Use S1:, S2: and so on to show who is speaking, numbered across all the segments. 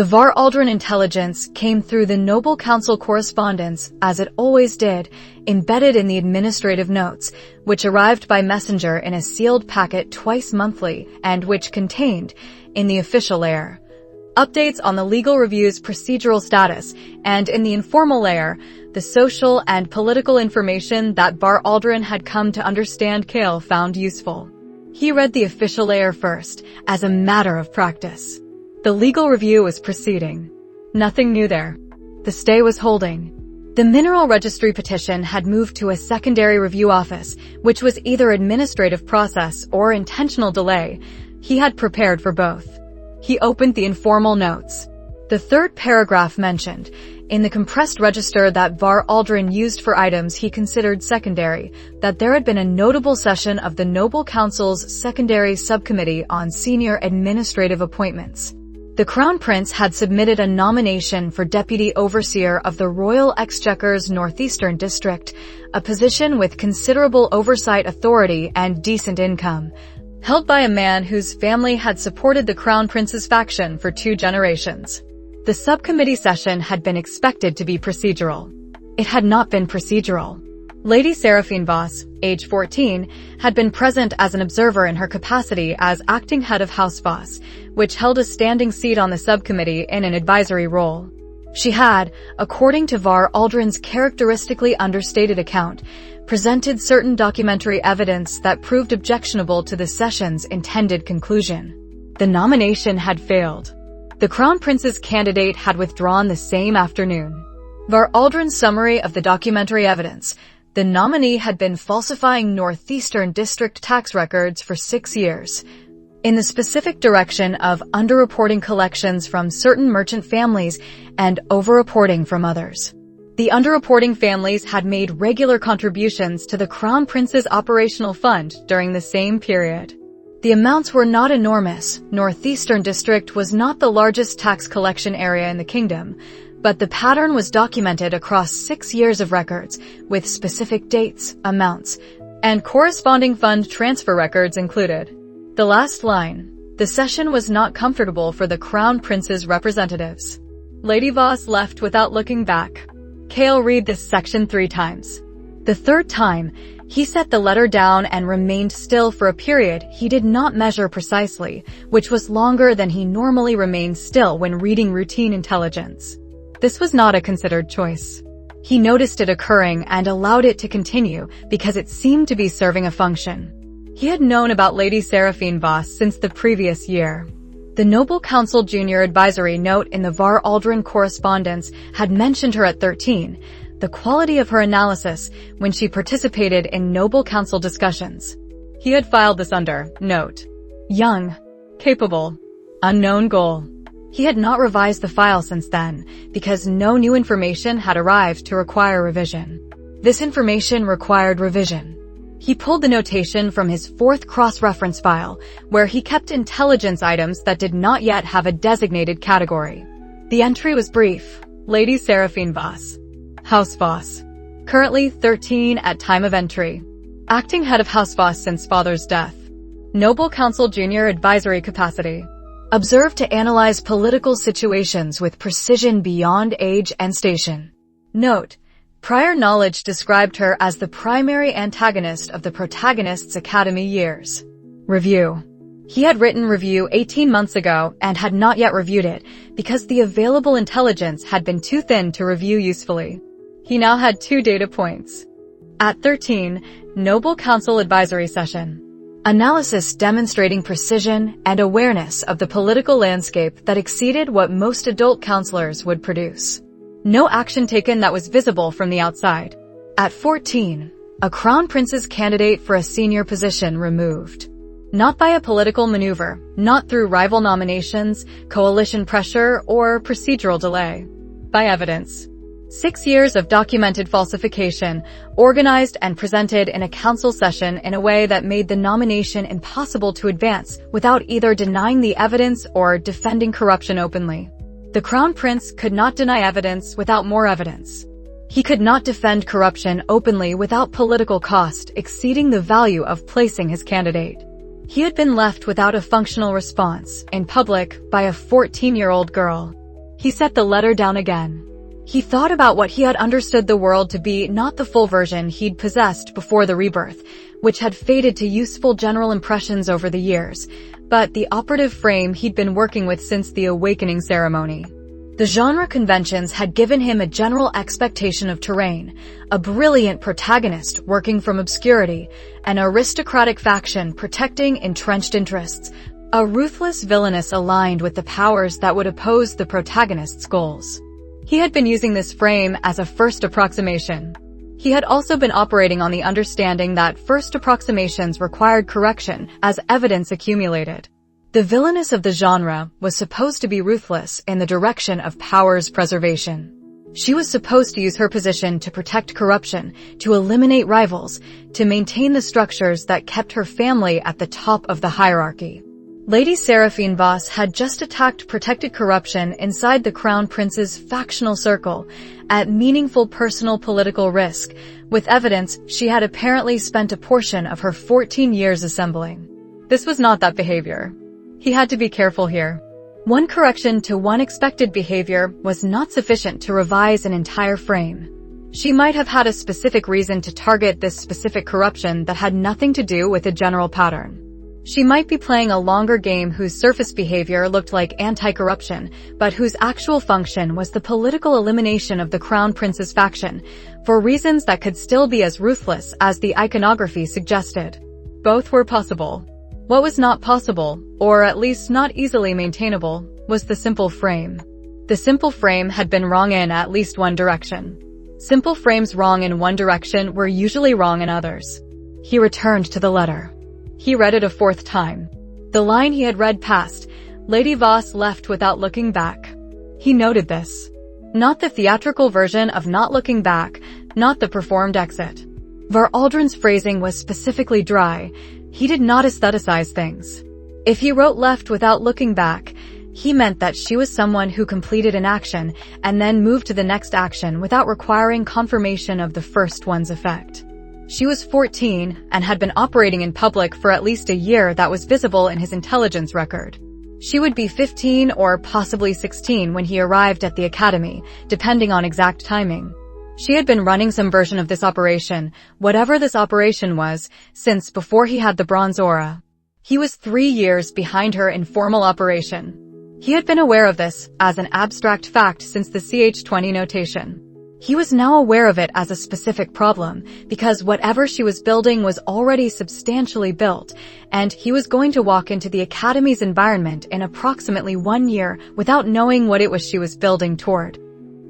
S1: The Var Aldrin intelligence came through the Noble Council correspondence, as it always did, embedded in the administrative notes, which arrived by messenger in a sealed packet twice monthly, and which contained, in the official layer, updates on the legal review's procedural status, and in the informal layer, the social and political information that Var Aldrin had come to understand Kael found useful. He read the official layer first, as a matter of practice. The legal review was proceeding. Nothing new there. The stay was holding. The mineral registry petition had moved to a secondary review office, which was either administrative process or intentional delay. He had prepared for both. He opened the informal notes. The third paragraph mentioned, in the compressed register that Var Aldrin used for items he considered secondary, that there had been a notable session of the Noble Council's secondary subcommittee on senior administrative appointments. The Crown Prince had submitted a nomination for Deputy Overseer of the Royal Exchequer's Northeastern District, a position with considerable oversight authority and decent income, held by a man whose family had supported the Crown Prince's faction for 2 generations. The subcommittee session had been expected to be procedural. It had not been procedural. Lady Seraphine Voss, age 14, had been present as an observer in her capacity as acting head of House Voss, which held a standing seat on the subcommittee in an advisory role. She had, according to Var Aldrin's characteristically understated account, presented certain documentary evidence that proved objectionable to the session's intended conclusion. The nomination had failed. The Crown Prince's candidate had withdrawn the same afternoon. Var Aldrin's summary of the documentary evidence: the nominee had been falsifying Northeastern District tax records for 6 years, in the specific direction of underreporting collections from certain merchant families and overreporting from others. The underreporting families had made regular contributions to the Crown Prince's operational fund during the same period. The amounts were not enormous. Northeastern District was not the largest tax collection area in the kingdom, but the pattern was documented across 6 years of records, with specific dates, amounts, and corresponding fund transfer records included. The last line: the session was not comfortable for the Crown Prince's representatives. Lady Voss left without looking back. Kael read this section 3 times. The third time, he set the letter down and remained still for a period he did not measure precisely, which was longer than he normally remained still when reading routine intelligence. This was not a considered choice. He noticed it occurring and allowed it to continue because it seemed to be serving a function. He had known about Lady Seraphine Voss since the previous year. The Noble Council Junior Advisory note in the Var Aldrin correspondence had mentioned her at 13, the quality of her analysis when she participated in Noble Council discussions. He had filed this under, note, young, capable, unknown goal. He had not revised the file since then, because no new information had arrived to require revision. This information required revision. He pulled the notation from his 4th cross-reference file, where he kept intelligence items that did not yet have a designated category. The entry was brief: Lady Seraphine Voss, House Voss, currently 13 at time of entry, acting head of House Voss since father's death, Noble Council Junior Advisory capacity, observed to analyze political situations with precision beyond age and station. Note: prior knowledge described her as the primary antagonist of the protagonist's academy years. Review. He had written review 18 months ago and had not yet reviewed it because the available intelligence had been too thin to review usefully. He now had 2 data points. At 13, Noble Council Advisory Session. Analysis demonstrating precision and awareness of the political landscape that exceeded what most adult counselors would produce. No action taken that was visible from the outside. At 14, a Crown Prince's candidate for a senior position removed. Not by a political maneuver, not through rival nominations, coalition pressure, or procedural delay. By evidence. 6 years of documented falsification, organized and presented in a council session in a way that made the nomination impossible to advance without either denying the evidence or defending corruption openly. The Crown Prince could not deny evidence without more evidence. He could not defend corruption openly without political cost exceeding the value of placing his candidate. He had been left without a functional response, in public, by a 14-year-old girl. He set the letter down again. He thought about what he had understood the world to be, not the full version he'd possessed before the rebirth, which had faded to useful general impressions over the years, but the operative frame he'd been working with since the awakening ceremony. The genre conventions had given him a general expectation of terrain, a brilliant protagonist working from obscurity, an aristocratic faction protecting entrenched interests, a ruthless villainess aligned with the powers that would oppose the protagonist's goals. He had been using this frame as a first approximation. He had also been operating on the understanding that first approximations required correction as evidence accumulated. The villainess of the genre was supposed to be ruthless in the direction of power's preservation. She was supposed to use her position to protect corruption, to eliminate rivals, to maintain the structures that kept her family at the top of the hierarchy. Lady Seraphine Voss had just attacked protected corruption inside the Crown Prince's factional circle, at meaningful personal political risk, with evidence she had apparently spent a portion of her 14 years assembling. This was not that behavior. He had to be careful here. One correction to one expected behavior was not sufficient to revise an entire frame. She might have had a specific reason to target this specific corruption that had nothing to do with a general pattern. She might be playing a longer game whose surface behavior looked like anti-corruption, but whose actual function was the political elimination of the Crown Prince's faction, for reasons that could still be as ruthless as the iconography suggested. Both were possible. What was not possible, or at least not easily maintainable, was the simple frame. The simple frame had been wrong in at least one direction. Simple frames wrong in one direction were usually wrong in others. He returned to the letter. He read it a fourth time. The line he had read past, Lady Voss left without looking back. He noted this. Not the theatrical version of not looking back, not the performed exit. Aldrin's phrasing was specifically dry. He did not aestheticize things. If he wrote left without looking back, he meant that she was someone who completed an action and then moved to the next action without requiring confirmation of the first one's effect. She was 14 and had been operating in public for at least a year that was visible in his intelligence record. She would be 15 or possibly 16 when he arrived at the academy, depending on exact timing. She had been running some version of this operation, whatever this operation was, since before he had the bronze aura. He was 3 years behind her in formal operation. He had been aware of this as an abstract fact since the CH20 notation. He was now aware of it as a specific problem, because whatever she was building was already substantially built, and he was going to walk into the Academy's environment in approximately 1 year without knowing what it was she was building toward.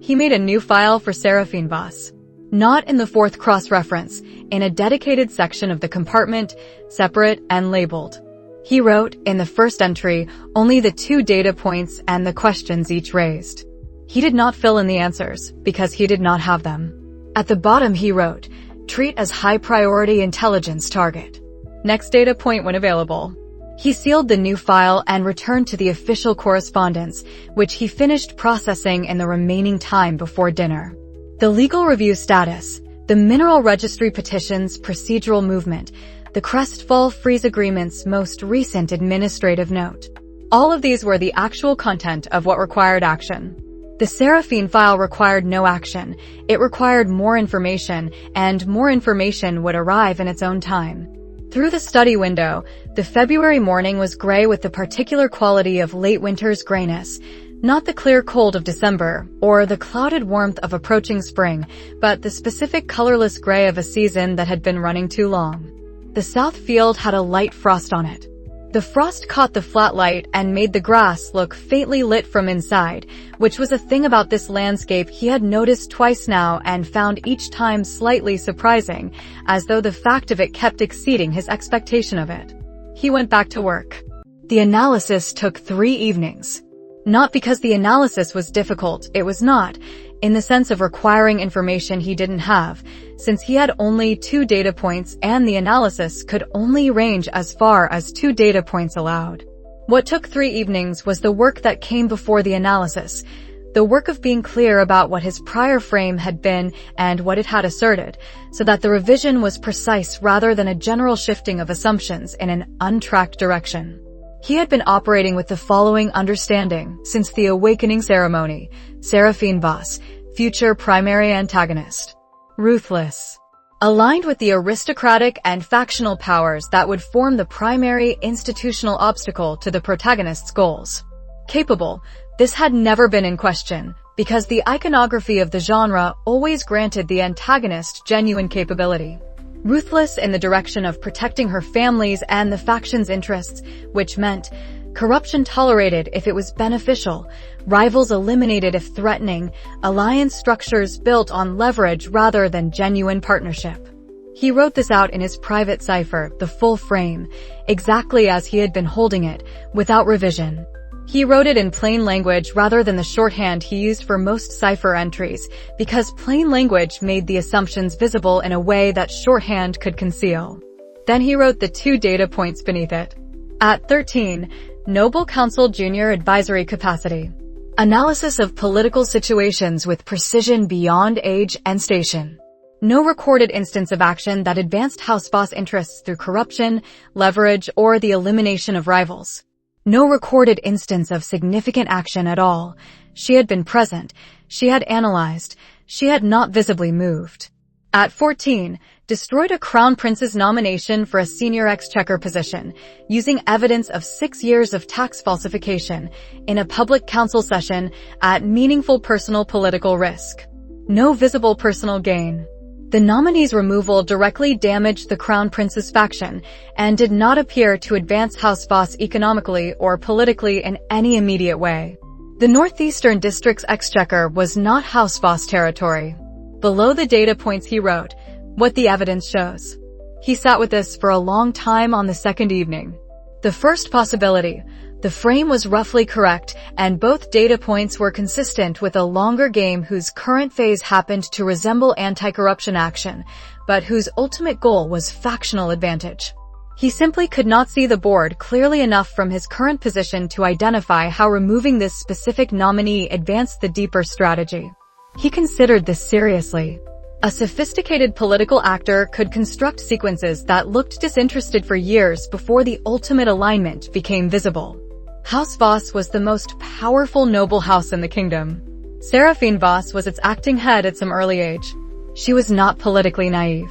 S1: He made a new file for Seraphine Voss. Not in the fourth cross-reference, in a dedicated section of the compartment, separate and labeled. He wrote, in the first entry, only the 2 data points and the questions each raised. He did not fill in the answers, because he did not have them. At the bottom he wrote, treat as high-priority intelligence target. Next data point when available. He sealed the new file and returned to the official correspondence, which he finished processing in the remaining time before dinner. The legal review status, the mineral registry petition's procedural movement, the Crestfall freeze agreement's most recent administrative note. All of these were the actual content of what required action. The Seraphine file required no action. It required more information, and more information would arrive in its own time. Through the study window, the February morning was gray with the particular quality of late winter's grayness, not the clear cold of December, or the clouded warmth of approaching spring, but the specific colorless gray of a season that had been running too long. The south field had a light frost on it. The frost caught the flat light and made the grass look faintly lit from inside, which was a thing about this landscape he had noticed twice now and found each time slightly surprising, as though the fact of it kept exceeding his expectation of it. He went back to work. The analysis took 3 evenings. Not because the analysis was difficult, it was not, in the sense of requiring information he didn't have, since he had only 2 data points and the analysis could only range as far as 2 data points allowed. What took 3 evenings was the work that came before the analysis, the work of being clear about what his prior frame had been and what it had asserted, so that the revision was precise rather than a general shifting of assumptions in an untracked direction. He had been operating with the following understanding since the awakening ceremony: Seraphine Voss, future primary antagonist. Ruthless. Aligned with the aristocratic and factional powers that would form the primary institutional obstacle to the protagonist's goals. Capable. This had never been in question, because the iconography of the genre always granted the antagonist genuine capability. Ruthless in the direction of protecting her family's and the faction's interests, which meant corruption tolerated if it was beneficial, rivals eliminated if threatening, alliance structures built on leverage rather than genuine partnership. He wrote this out in his private cipher, the full frame, exactly as he had been holding it, without revision. He wrote it in plain language rather than the shorthand he used for most cipher entries, because plain language made the assumptions visible in a way that shorthand could conceal. Then he wrote the 2 data points beneath it. At 13, Noble Council Junior Advisory Capacity. Analysis of political situations with precision beyond age and station. No recorded instance of action that advanced House Voss interests through corruption, leverage, or the elimination of rivals. No recorded instance of significant action at all. She had been present. She had analyzed. She had not visibly moved. At 14, destroyed a Crown Prince's nomination for a senior exchequer position, using evidence of 6 years of tax falsification in a public council session at meaningful personal political risk. No visible personal gain. The nominee's removal directly damaged the Crown Prince's faction and did not appear to advance House Voss economically or politically in any immediate way. The Northeastern District's exchequer was not House Voss territory. Below the data points he wrote, what the evidence shows. He sat with this for a long time on the second evening. The first possibility. The frame was roughly correct, and both data points were consistent with a longer game whose current phase happened to resemble anti-corruption action, but whose ultimate goal was factional advantage. He simply could not see the board clearly enough from his current position to identify how removing this specific nominee advanced the deeper strategy. He considered this seriously. A sophisticated political actor could construct sequences that looked disinterested for years before the ultimate alignment became visible. House Voss was the most powerful noble house in the kingdom. Seraphine Voss was its acting head at some early age. She was not politically naive.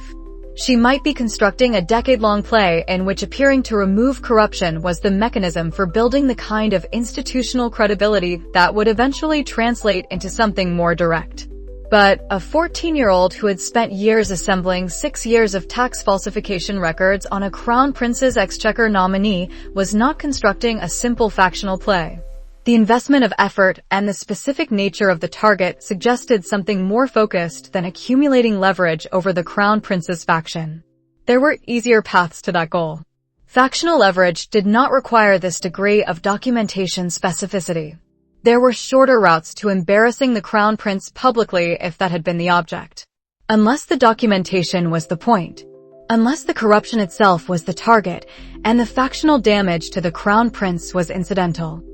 S1: She might be constructing a decade-long play in which appearing to remove corruption was the mechanism for building the kind of institutional credibility that would eventually translate into something more direct. But a 14-year-old who had spent years assembling 6 years of tax falsification records on a Crown Prince's exchequer nominee was not constructing a simple factional play. The investment of effort and the specific nature of the target suggested something more focused than accumulating leverage over the Crown Prince's faction. There were easier paths to that goal. Factional leverage did not require this degree of documentation specificity. There were shorter routes to embarrassing the Crown Prince publicly if that had been the object. Unless the documentation was the point. Unless the corruption itself was the target, and the factional damage to the Crown Prince was incidental.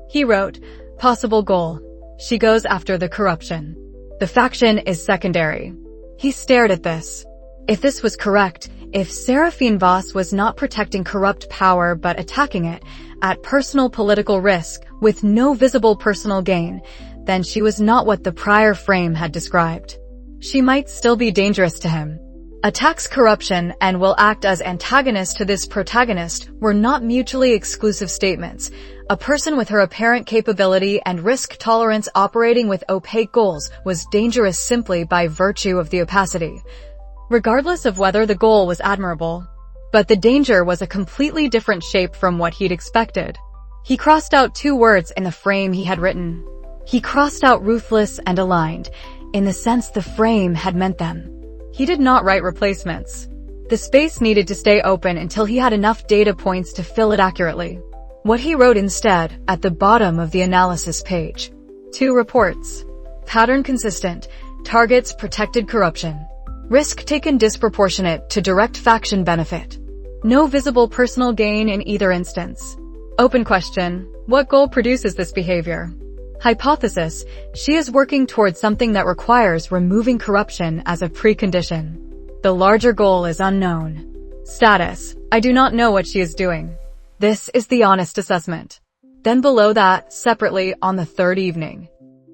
S1: He wrote, possible goal. She goes after the corruption. The faction is secondary. He stared at this. If this was correct, if Seraphine Voss was not protecting corrupt power but attacking it, at personal political risk, with no visible personal gain, then she was not what the prior frame had described. She might still be dangerous to him. Attacks corruption and will act as antagonist to this protagonist were not mutually exclusive statements. A person with her apparent capability and risk tolerance operating with opaque goals was dangerous simply by virtue of the opacity, regardless of whether the goal was admirable. But the danger was a completely different shape from what he'd expected. He crossed out 2 words in the frame he had written. He crossed out ruthless and aligned, in the sense the frame had meant them. He did not write replacements. The space needed to stay open until he had enough data points to fill it accurately. What he wrote instead, at the bottom of the analysis page. 2 reports. Pattern consistent. Targets protected corruption. Risk taken disproportionate to direct faction benefit. No visible personal gain in either instance. Open question. What goal produces this behavior? Hypothesis. She is working towards something that requires removing corruption as a precondition. The larger goal is unknown. Status. I do not know what she is doing. This is the honest assessment. Then below that, separately on the third evening.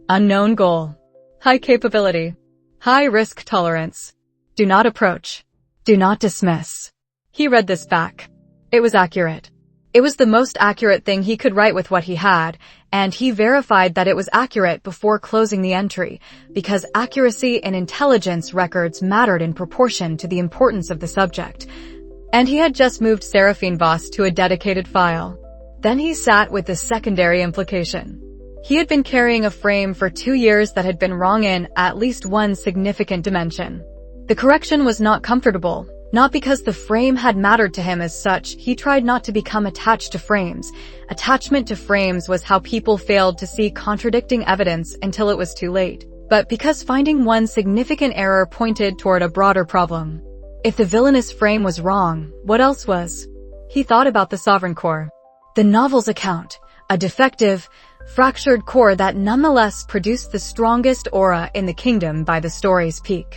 S1: Unknown goal. High capability. High risk tolerance. Do not approach. Do not dismiss. He read this back. It was accurate. It was the most accurate thing he could write with what he had, and he verified that it was accurate before closing the entry, because accuracy in intelligence records mattered in proportion to the importance of the subject. And he had just moved Seraphine Voss to a dedicated file. Then he sat with the secondary implication. He had been carrying a frame for 2 years that had been wrong in at least one significant dimension. The correction was not comfortable, not because the frame had mattered to him as such. He tried not to become attached to frames. Attachment to frames was how people failed to see contradicting evidence until it was too late. But because finding one significant error pointed toward a broader problem. If the villainous frame was wrong, what else was? He thought about the Sovereign Core. The novel's account, a defective, fractured core that nonetheless produced the strongest aura in the kingdom by the story's peak.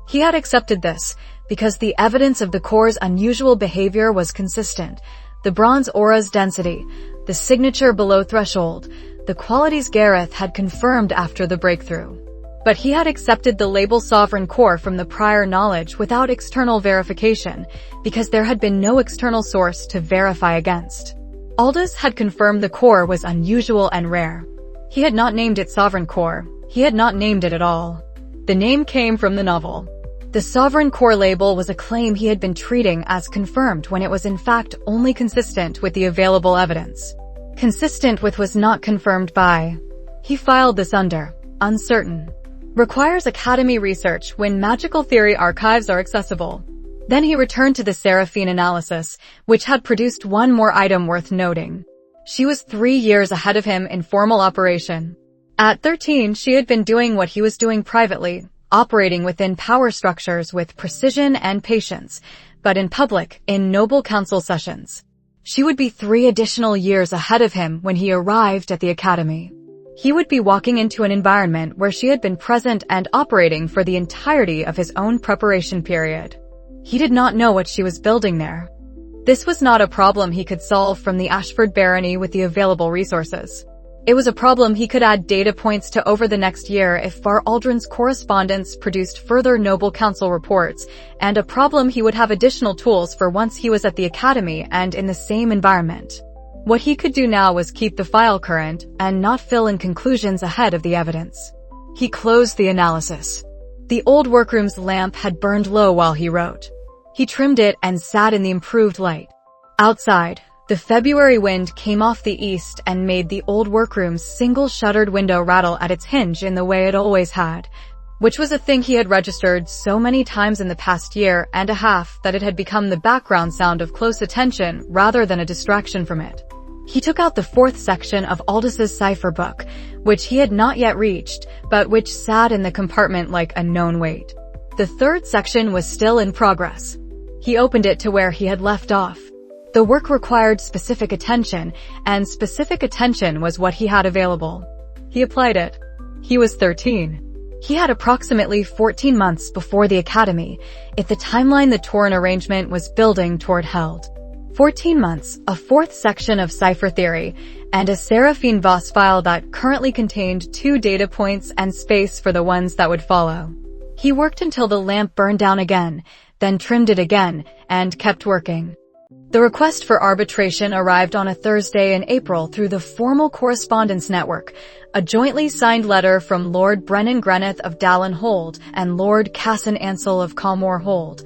S1: He had accepted this, because the evidence of the core's unusual behavior was consistent. The bronze aura's density, the signature below threshold, the qualities Gareth had confirmed after the breakthrough. But he had accepted the label Sovereign Core from the prior knowledge without external verification, because there had been no external source to verify against. Aldous had confirmed the core was unusual and rare. He had not named it Sovereign Core. He had not named it at all. The name came from the novel. The Sovereign Core label was a claim he had been treating as confirmed when it was in fact only consistent with the available evidence. Consistent with was not confirmed by. He filed this under uncertain. Requires Academy research when magical theory archives are accessible. Then he returned to the Seraphine analysis, which had produced one more item worth noting. She was 3 years ahead of him in formal operation. At 13, she had been doing what he was doing privately, operating within power structures with precision and patience, but in public, in noble council sessions. She would be 3 additional years ahead of him when he arrived at the Academy. He would be walking into an environment where she had been present and operating for the entirety of his own preparation period. He did not know what she was building there. This was not a problem he could solve from the Ashford barony with the available resources. It was a problem he could add data points to over the next year if Far Aldrin's correspondence produced further Noble Council reports, and a problem he would have additional tools for once he was at the Academy and in the same environment. What he could do now was keep the file current and not fill in conclusions ahead of the evidence. He closed the analysis. The old workroom's lamp had burned low while he wrote. He trimmed it and sat in the improved light. Outside, the February wind came off the east and made the old workroom's single-shuttered window rattle at its hinge in the way it always had, which was a thing he had registered so many times in the past year and a half that it had become the background sound of close attention rather than a distraction from it. He took out the 4th section of Aldous' cipher book, which he had not yet reached, but which sat in the compartment like a known weight. The 3rd section was still in progress. He opened it to where he had left off. The work required specific attention, and specific attention was what he had available. He applied it. He was 13. He had approximately 14 months before the Academy, if the timeline the Torrent arrangement was building toward held. 14 months, a 4th section of cipher theory, and a Seraphine Voss file that currently contained 2 data points and space for the ones that would follow. He worked until the lamp burned down again, then trimmed it again, and kept working. The request for arbitration arrived on a Thursday in April through the formal correspondence network, a jointly signed letter from Lord Brennan Greneth of Dallin Hold and Lord Casson Ansell of Calmore Hold,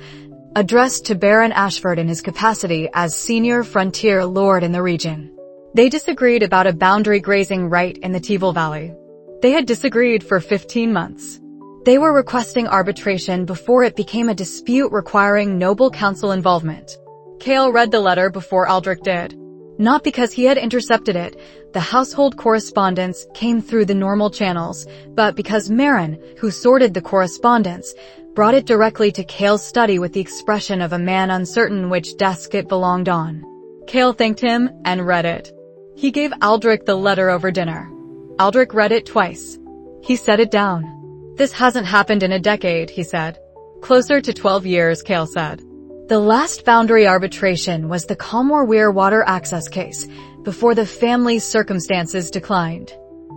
S1: addressed to Baron Ashford in his capacity as senior frontier lord in the region. They disagreed about a boundary grazing right in the Teevil Valley. They had disagreed for 15 months. They were requesting arbitration before it became a dispute requiring Noble Council involvement. Kael read the letter before Aldrich did. Not because he had intercepted it, the household correspondence came through the normal channels, but because Marin, who sorted the correspondence, brought it directly to Kael's study with the expression of a man uncertain which desk it belonged on. Kael thanked him and read it. He gave Aldrich the letter over dinner. Aldrich read it twice. He set it down. "This hasn't happened in a decade," he said. "Closer to 12 years, Kael said. The last boundary arbitration was the Calmore Weir water access case, before the family's circumstances declined.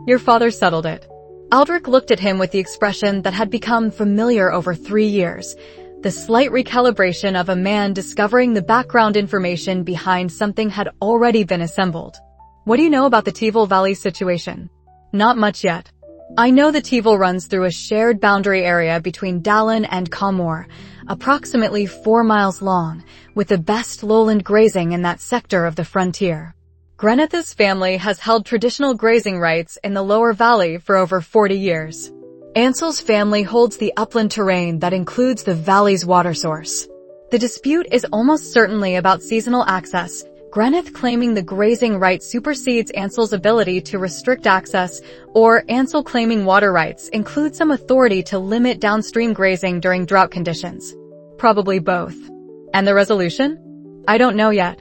S1: Your father settled it. Aldrich looked at him with the expression that had become familiar over 3 years, the slight recalibration of a man discovering the background information behind something had already been assembled. What do you know about the Teviot Valley situation? Not much yet. I know the Teviot runs through a shared boundary area between Dallin and Calmore, approximately 4 miles long, with the best lowland grazing in that sector of the frontier. Greneth's family has held traditional grazing rights in the lower valley for over 40 years. Ansell's family holds the upland terrain that includes the valley's water source. The dispute is almost certainly about seasonal access, Greneth claiming the grazing right supersedes Ansell's ability to restrict access, or Ansell claiming water rights include some authority to limit downstream grazing during drought conditions. Probably both. And the resolution? I don't know yet.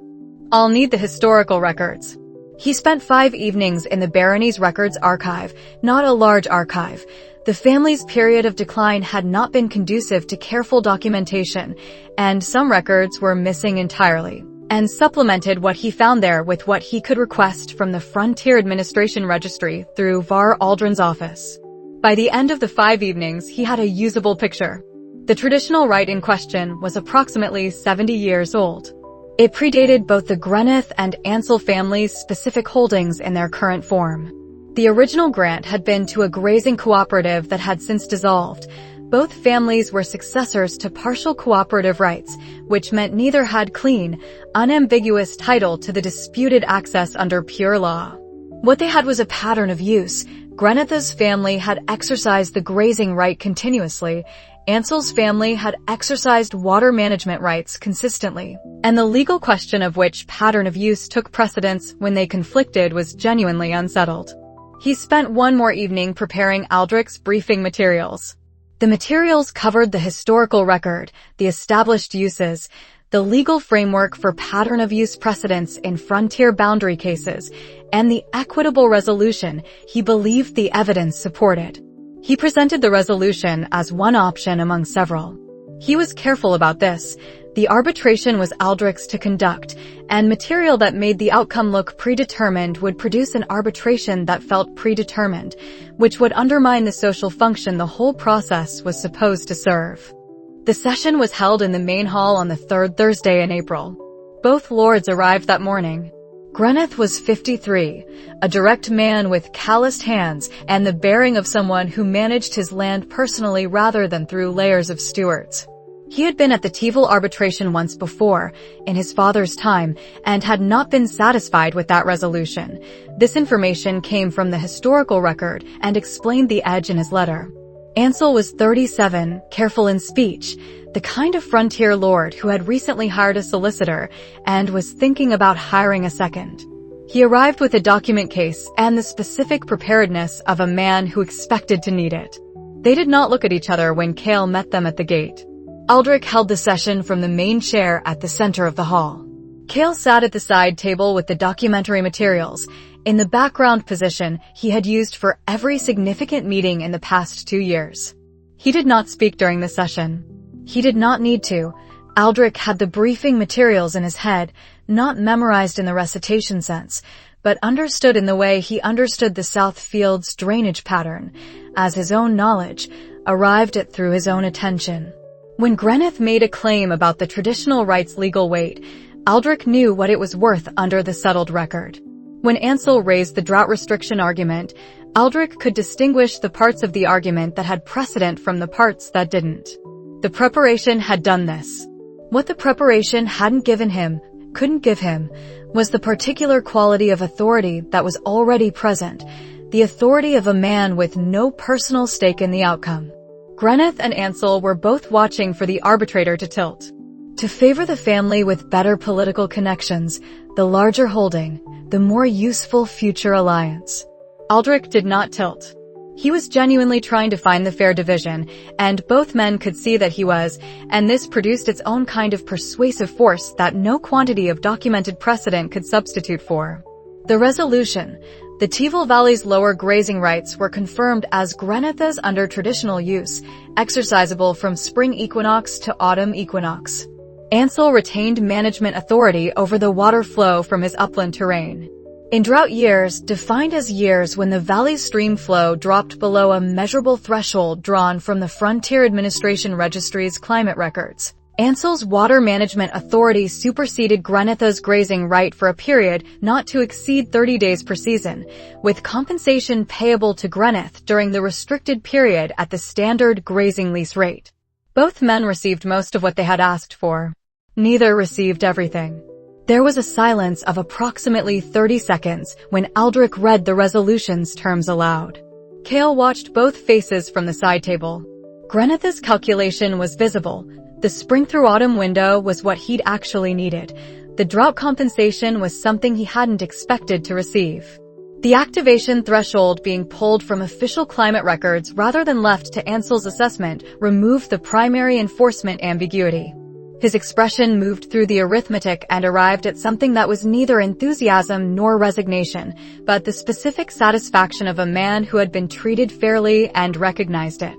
S1: I'll need the historical records. He spent 5 evenings in the barony's records archive, not a large archive. The family's period of decline had not been conducive to careful documentation, and some records were missing entirely, and supplemented what he found there with what he could request from the Frontier Administration Registry through Var Aldrin's office. By the end of the 5 evenings, he had a usable picture. The traditional right in question was approximately 70 years old. It predated both the Greneth and Ansell families' specific holdings in their current form. The original grant had been to a grazing cooperative that had since dissolved. Both families were successors to partial cooperative rights, which meant neither had clean, unambiguous title to the disputed access under pure law. What they had was a pattern of use. Greneth's family had exercised the grazing right continuously, Ansell's family had exercised water management rights consistently, and the legal question of which pattern of use took precedence when they conflicted was genuinely unsettled. He spent one more evening preparing Aldrich's briefing materials. The materials covered the historical record, the established uses, the legal framework for pattern of use precedents in frontier boundary cases, and the equitable resolution he believed the evidence supported. He presented the resolution as one option among several. He was careful about this. The arbitration was Aldrich's to conduct, and material that made the outcome look predetermined would produce an arbitration that felt predetermined, which would undermine the social function the whole process was supposed to serve. The session was held in the main hall on the 3rd Thursday in April. Both lords arrived that morning. Greneth was 53, a direct man with calloused hands and the bearing of someone who managed his land personally rather than through layers of stewards. He had been at the Teviot arbitration once before, in his father's time, and had not been satisfied with that resolution. This information came from the historical record and explained the edge in his letter. Ansell was 37, careful in speech, the kind of frontier lord who had recently hired a solicitor and was thinking about hiring a second. He arrived with a document case and the specific preparedness of a man who expected to need it. They did not look at each other when Kael met them at the gate. Aldrich held the session from the main chair at the center of the hall. Kael sat at the side table with the documentary materials, in the background position he had used for every significant meeting in the past 2 years. He did not speak during the session. He did not need to. Aldrich had the briefing materials in his head, not memorized in the recitation sense, but understood in the way he understood the South Field's drainage pattern, as his own knowledge, arrived at through his own attention. When Greneth made a claim about the traditional right's legal weight, Aldrich knew what it was worth under the settled record. When Ansell raised the drought restriction argument, Aldrich could distinguish the parts of the argument that had precedent from the parts that didn't. The preparation had done this. What the preparation hadn't given him, couldn't give him, was the particular quality of authority that was already present, the authority of a man with no personal stake in the outcome. Greneth and Ansell were both watching for the arbitrator to tilt. To favor the family with better political connections, the larger holding, the more useful future alliance. Aldrich did not tilt. He was genuinely trying to find the fair division, and both men could see that he was, and this produced its own kind of persuasive force that no quantity of documented precedent could substitute for. The resolution, the Teviot Valley's lower grazing rights were confirmed as Greneth's under traditional use, exercisable from spring equinox to autumn equinox. Ansel retained management authority over the water flow from his upland terrain. In drought years, defined as years when the valley's stream flow dropped below a measurable threshold drawn from the Frontier Administration Registry's climate records, Ansel's water management authority superseded Grenetha's grazing right for a period not to exceed 30 days per season, with compensation payable to Greneth during the restricted period at the standard grazing lease rate. Both men received most of what they had asked for. Neither received everything. There was a silence of approximately 30 seconds when Aldrich read the resolution's terms aloud. Kael watched both faces from the side table. Grenetha's calculation was visible. The spring-through-autumn window was what he'd actually needed. The drought compensation was something he hadn't expected to receive. The activation threshold being pulled from official climate records rather than left to Ansel's assessment removed the primary enforcement ambiguity. His expression moved through the arithmetic and arrived at something that was neither enthusiasm nor resignation, but the specific satisfaction of a man who had been treated fairly and recognized it.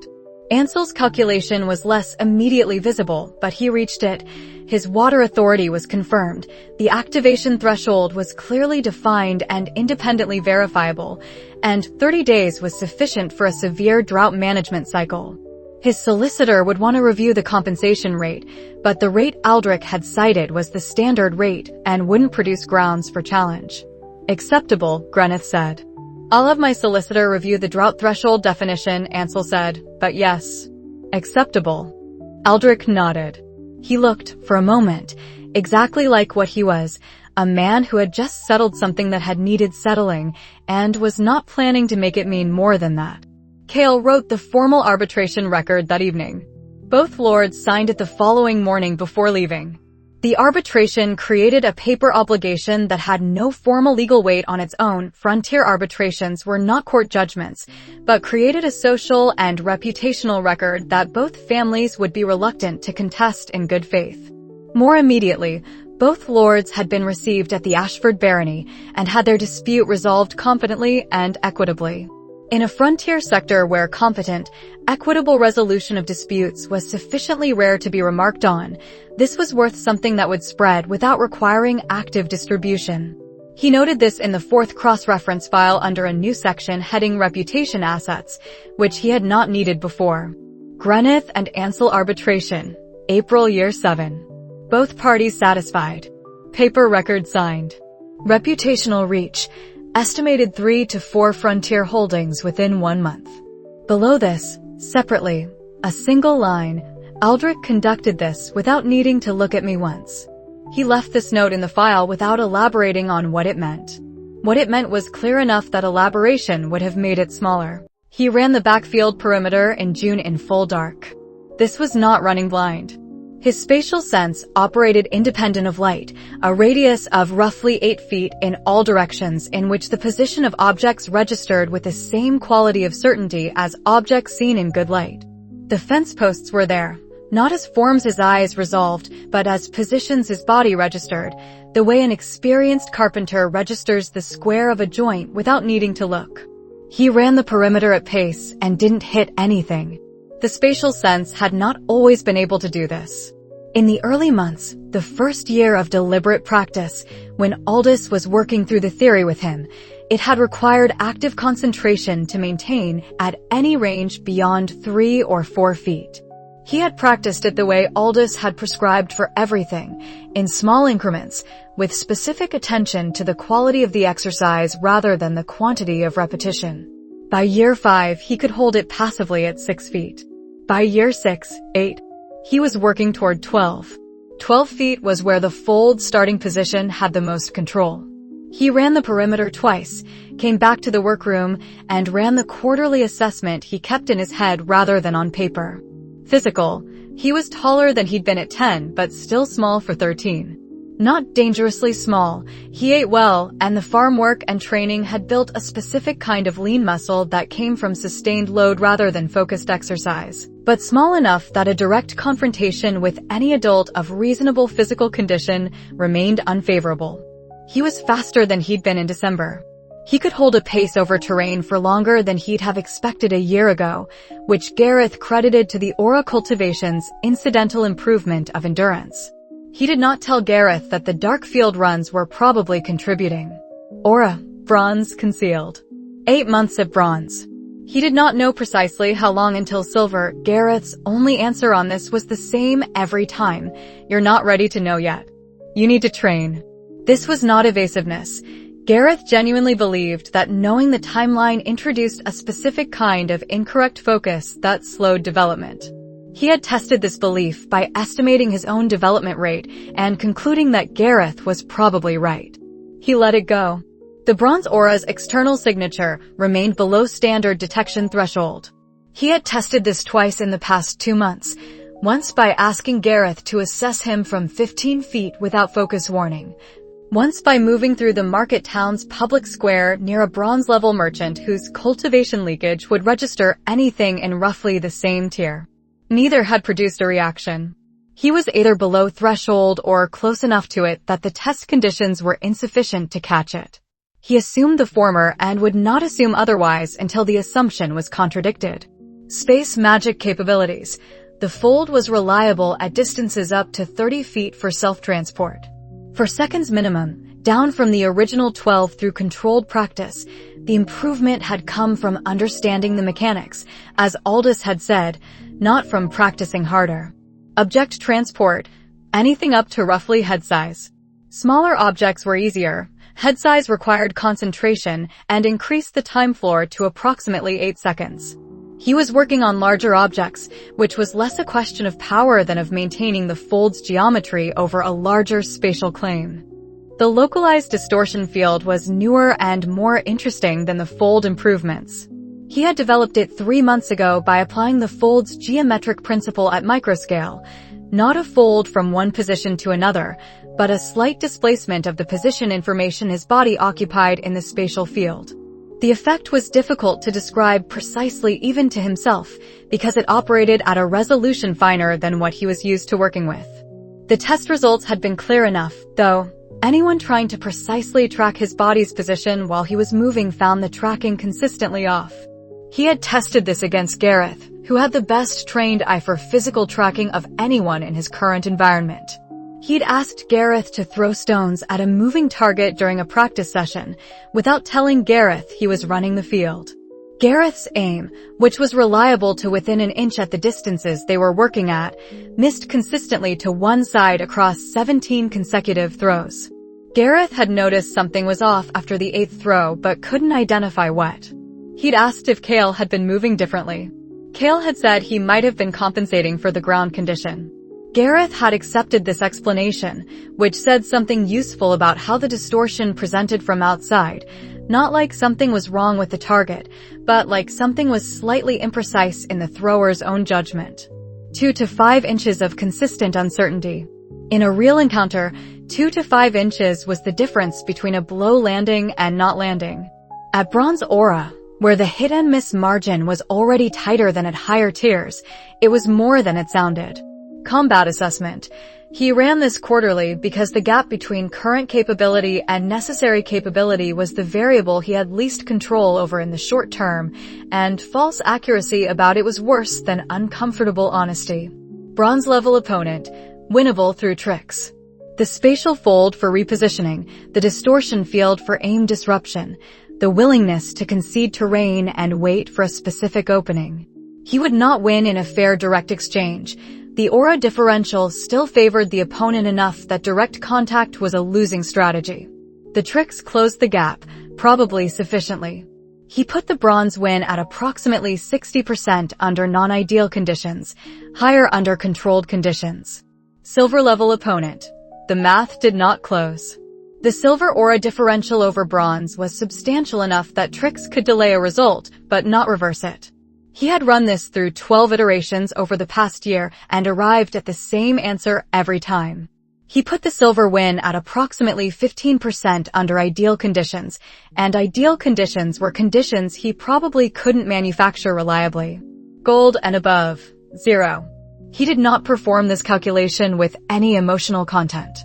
S1: Ansel's calculation was less immediately visible, but he reached it. His water authority was confirmed. The activation threshold was clearly defined and independently verifiable, and 30 days was sufficient for a severe drought management cycle. His solicitor would want to review the compensation rate, but the rate Aldrich had cited was the standard rate and wouldn't produce grounds for challenge. Acceptable, Greneth said. I'll have my solicitor review the drought threshold definition, Ansel said, but yes. Acceptable. Aldrich nodded. He looked, for a moment, exactly like what he was, a man who had just settled something that had needed settling, and was not planning to make it mean more than that. Kael wrote the formal arbitration record that evening. Both lords signed it the following morning before leaving. The arbitration created a paper obligation that had no formal legal weight on its own. Frontier arbitrations were not court judgments, but created a social and reputational record that both families would be reluctant to contest in good faith. More immediately, both lords had been received at the Ashford barony and had their dispute resolved competently and equitably. In a frontier sector where competent, equitable resolution of disputes was sufficiently rare to be remarked on, this was worth something that would spread without requiring active distribution. He noted this in the fourth cross-reference file under a new section heading Reputation Assets, which he had not needed before. Greneth and Ansel arbitration, April year 7. Both parties satisfied. Paper record signed. Reputational reach. Estimated 3 to 4 frontier holdings within 1 month. Below this, separately, a single line, Aldrich conducted this without needing to look at me once. He left this note in the file without elaborating on what it meant. What it meant was clear enough that elaboration would have made it smaller. He ran the backfield perimeter in June in full dark. This was not running blind. His spatial sense operated independent of light, a radius of roughly 8 feet in all directions in which the position of objects registered with the same quality of certainty as objects seen in good light. The fence posts were there, not as forms his eyes resolved, but as positions his body registered, the way an experienced carpenter registers the square of a joint without needing to look. He ran the perimeter at pace and didn't hit anything. The spatial sense had not always been able to do this. In the early months, the first year of deliberate practice, when Aldous was working through the theory with him, it had required active concentration to maintain at any range beyond 3 or 4 feet. He had practiced it the way Aldous had prescribed for everything, in small increments, with specific attention to the quality of the exercise rather than the quantity of repetition. By year 5, he could hold it passively at 6 feet. By year 6, 8, he was working toward 12. 12 feet was where the fold starting position had the most control. He ran the perimeter twice, came back to the workroom, and ran the quarterly assessment he kept in his head rather than on paper. Physical. He was taller than he'd been at 10, but still small for 13. Not dangerously small. He ate well, and the farm work and training had built a specific kind of lean muscle that came from sustained load rather than focused exercise, but small enough that a direct confrontation with any adult of reasonable physical condition remained unfavorable. He was faster than he'd been in December. He could hold a pace over terrain for longer than he'd have expected a year ago, which Gareth credited to the Aura cultivation's incidental improvement of endurance. He did not tell Gareth that the dark field runs were probably contributing. Aura, bronze concealed. 8 months at bronze. He did not know precisely how long until silver. Gareth's only answer on this was the same every time. You're not ready to know yet. You need to train. This was not evasiveness. Gareth genuinely believed that knowing the timeline introduced a specific kind of incorrect focus that slowed development. He had tested this belief by estimating his own development rate and concluding that Gareth was probably right. He let it go. The bronze aura's external signature remained below standard detection threshold. He had tested this twice in the past 2 months, once by asking Gareth to assess him from 15 feet without focus warning, once by moving through the market town's public square near a bronze-level merchant whose cultivation leakage would register anything in roughly the same tier. Neither had produced a reaction. He was either below threshold or close enough to it that the test conditions were insufficient to catch it. He assumed the former and would not assume otherwise until the assumption was contradicted. Space magic capabilities. The fold was reliable at distances up to 30 feet for self-transport. For seconds minimum, down from the original 12 through controlled practice, the improvement had come from understanding the mechanics, as Aldous had said, not from practicing harder. Object transport, anything up to roughly head size. Smaller objects were easier. Head size required concentration and increased the time floor to approximately 8 seconds. He was working on larger objects, which was less a question of power than of maintaining the fold's geometry over a larger spatial claim. The localized distortion field was newer and more interesting than the fold improvements. He had developed it 3 months ago by applying the fold's geometric principle at microscale, not a fold from one position to another, but a slight displacement of the position information his body occupied in the spatial field. The effect was difficult to describe precisely even to himself, because it operated at a resolution finer than what he was used to working with. The test results had been clear enough, though. Anyone trying to precisely track his body's position while he was moving found the tracking consistently off. He had tested this against Gareth, who had the best trained eye for physical tracking of anyone in his current environment. He'd asked Gareth to throw stones at a moving target during a practice session, without telling Gareth he was running the field. Gareth's aim, which was reliable to within an inch at the distances they were working at, missed consistently to one side across 17 consecutive throws. Gareth had noticed something was off after the 8th throw but couldn't identify what. He'd asked if Kael had been moving differently. Kael had said he might have been compensating for the ground condition. Gareth had accepted this explanation, which said something useful about how the distortion presented from outside, not like something was wrong with the target, but like something was slightly imprecise in the thrower's own judgment. 2 to 5 inches of consistent uncertainty. In a real encounter, 2 to 5 inches was the difference between a blow landing and not landing. At Bronze Aura, where the hit and miss margin was already tighter than at higher tiers, it was more than it sounded. Combat assessment. He ran this quarterly because the gap between current capability and necessary capability was the variable he had least control over in the short term, and false accuracy about it was worse than uncomfortable honesty. Bronze-level opponent, winnable through tricks. The spatial fold for repositioning, the distortion field for aim disruption, the willingness to concede terrain and wait for a specific opening. He would not win in a fair direct exchange. The aura differential still favored the opponent enough that direct contact was a losing strategy. The tricks closed the gap, probably sufficiently. He put the bronze win at approximately 60% under non-ideal conditions, higher under controlled conditions. Silver-level opponent. The math did not close. The silver aura differential over bronze was substantial enough that tricks could delay a result, but not reverse it. He had run this through 12 iterations over the past year and arrived at the same answer every time. He put the silver win at approximately 15% under ideal conditions, and ideal conditions were conditions he probably couldn't manufacture reliably. Gold and above, 0. He did not perform this calculation with any emotional content.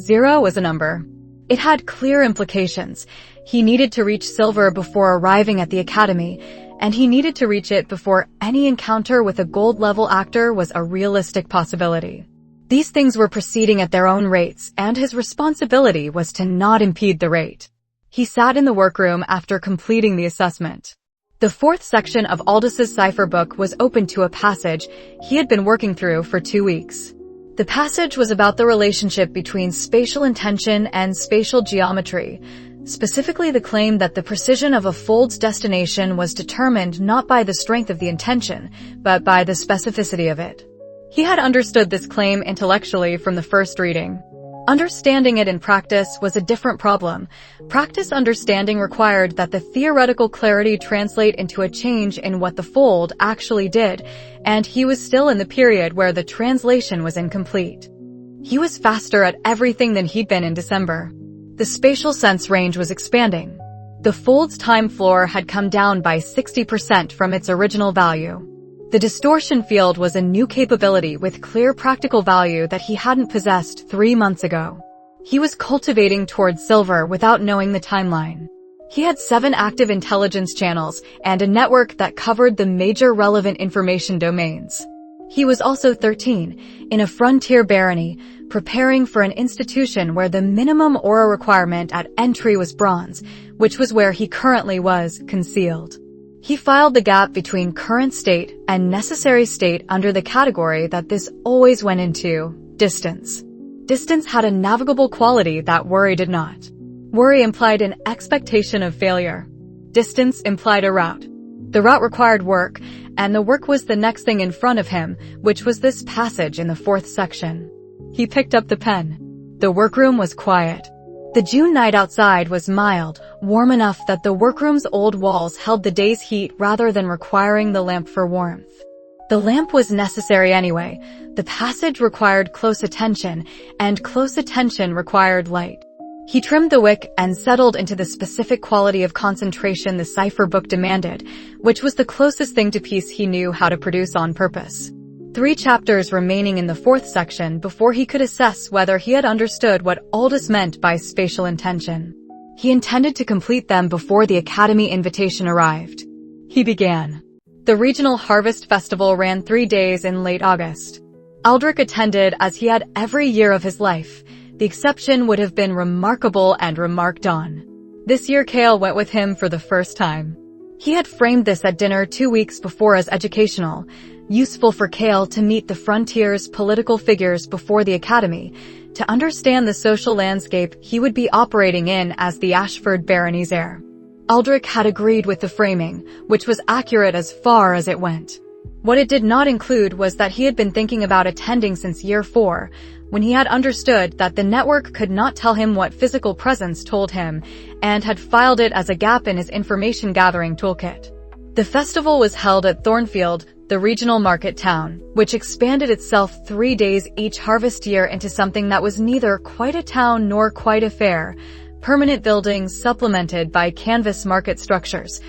S1: 0 was a number. It had clear implications. He needed to reach silver before arriving at the academy, and he needed to reach it before any encounter with a gold-level actor was a realistic possibility. These things were proceeding at their own rates, and his responsibility was to not impede the rate. He sat in the workroom after completing the assessment. The fourth section of Aldous' cipher book was open to a passage he had been working through for 2 weeks. The passage was about the relationship between spatial intention and spatial geometry, specifically the claim that the precision of a fold's destination was determined not by the strength of the intention, but by the specificity of it. He had understood this claim intellectually from the first reading. Understanding it in practice was a different problem. Practice understanding required that the theoretical clarity translate into a change in what the fold actually did, and he was still in the period where the translation was incomplete. He was faster at everything than he'd been in December. The spatial sense range was expanding. The fold's time floor had come down by 60% from its original value. The distortion field was a new capability with clear practical value that he hadn't possessed 3 months ago. He was cultivating towards silver without knowing the timeline. He had 7 active intelligence channels and a network that covered the major relevant information domains. He was also 13, in a frontier barony, preparing for an institution where the minimum aura requirement at entry was bronze, which was where he currently was concealed. He filed the gap between current state and necessary state under the category that this always went into: distance. Distance had a navigable quality that worry did not. Worry implied an expectation of failure. Distance implied a route. The route required work, and the work was the next thing in front of him, which was this passage in the fourth section. He picked up the pen. The workroom was quiet. The June night outside was mild, warm enough that the workroom's old walls held the day's heat rather than requiring the lamp for warmth. The lamp was necessary anyway. The passage required close attention, and close attention required light. He trimmed the wick and settled into the specific quality of concentration the cipher book demanded, which was the closest thing to peace he knew how to produce on purpose. 3 chapters remaining in the fourth section before he could assess whether he had understood what Aldous meant by spatial intention. He intended to complete them before the Academy invitation arrived. He began. The regional harvest festival ran 3 days in late August. Aldrich attended as he had every year of his life. The exception would have been remarkable and remarked on. This year Kael went with him for the first time. He had framed this at dinner 2 weeks before as educational, useful for Kael to meet the frontier's political figures before the Academy, to understand the social landscape he would be operating in as the Ashford barony's heir. Aldrich had agreed with the framing, which was accurate as far as it went. What it did not include was that he had been thinking about attending since year 4, when he had understood that the network could not tell him what physical presence told him, and had filed it as a gap in his information-gathering toolkit. The festival was held at Thornfield, the regional market town, which expanded itself 3 days each harvest year into something that was neither quite a town nor quite a fair, permanent buildings supplemented by canvas market structures.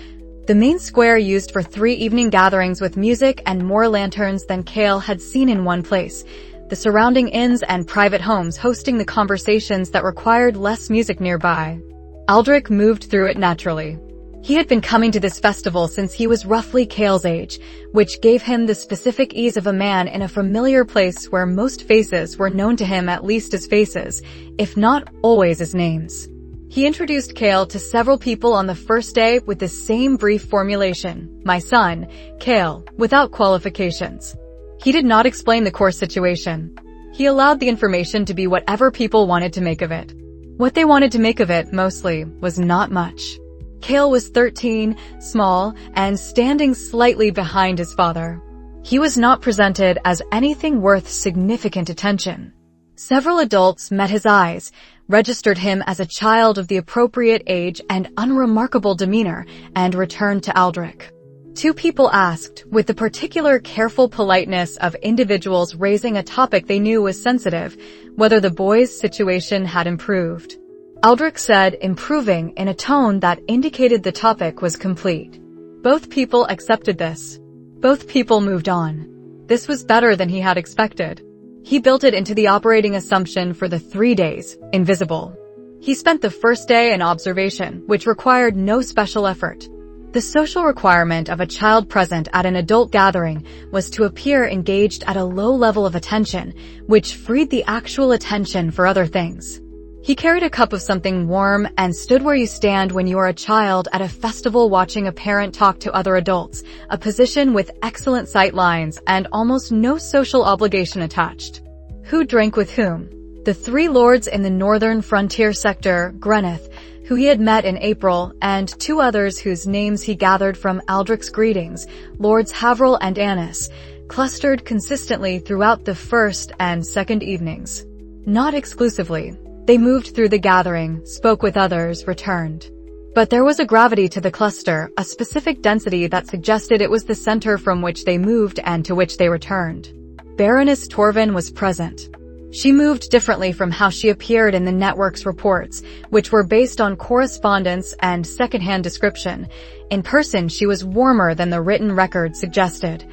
S1: The main square used for 3 evening gatherings with music and more lanterns than Kael had seen in one place, the surrounding inns and private homes hosting the conversations that required less music nearby. Aldrich moved through it naturally. He had been coming to this festival since he was roughly Kael's age, which gave him the specific ease of a man in a familiar place where most faces were known to him at least as faces, if not always as names. He introduced Kael to several people on the first day with the same brief formulation: "My son, Kael," without qualifications. He did not explain the course situation. He allowed the information to be whatever people wanted to make of it. What they wanted to make of it, mostly, was not much. Kael was 13, small, and standing slightly behind his father. He was not presented as anything worth significant attention. Several adults met his eyes, registered him as a child of the appropriate age and unremarkable demeanor, and returned to Aldrich. 2 people asked, with the particular careful politeness of individuals raising a topic they knew was sensitive, whether the boy's situation had improved. Aldrich said improving in a tone that indicated the topic was complete. Both people accepted this. Both people moved on. This was better than he had expected. He built it into the operating assumption for the 3 days, invisible. He spent the first day in observation, which required no special effort. The social requirement of a child present at an adult gathering was to appear engaged at a low level of attention, which freed the actual attention for other things. He carried a cup of something warm and stood where you stand when you are a child at a festival watching a parent talk to other adults, a position with excellent sight lines and almost no social obligation attached. Who drank with whom? The 3 lords in the northern frontier sector, Greneth, who he had met in April, and 2 others whose names he gathered from Aldrich's greetings, Lords Haverel and Annis, clustered consistently throughout the first and second evenings. Not exclusively. They moved through the gathering, spoke with others, returned. But there was a gravity to the cluster, a specific density that suggested it was the center from which they moved and to which they returned. Baroness Torvin was present. She moved differently from how she appeared in the network's reports, which were based on correspondence and secondhand description. In person, she was warmer than the written record suggested.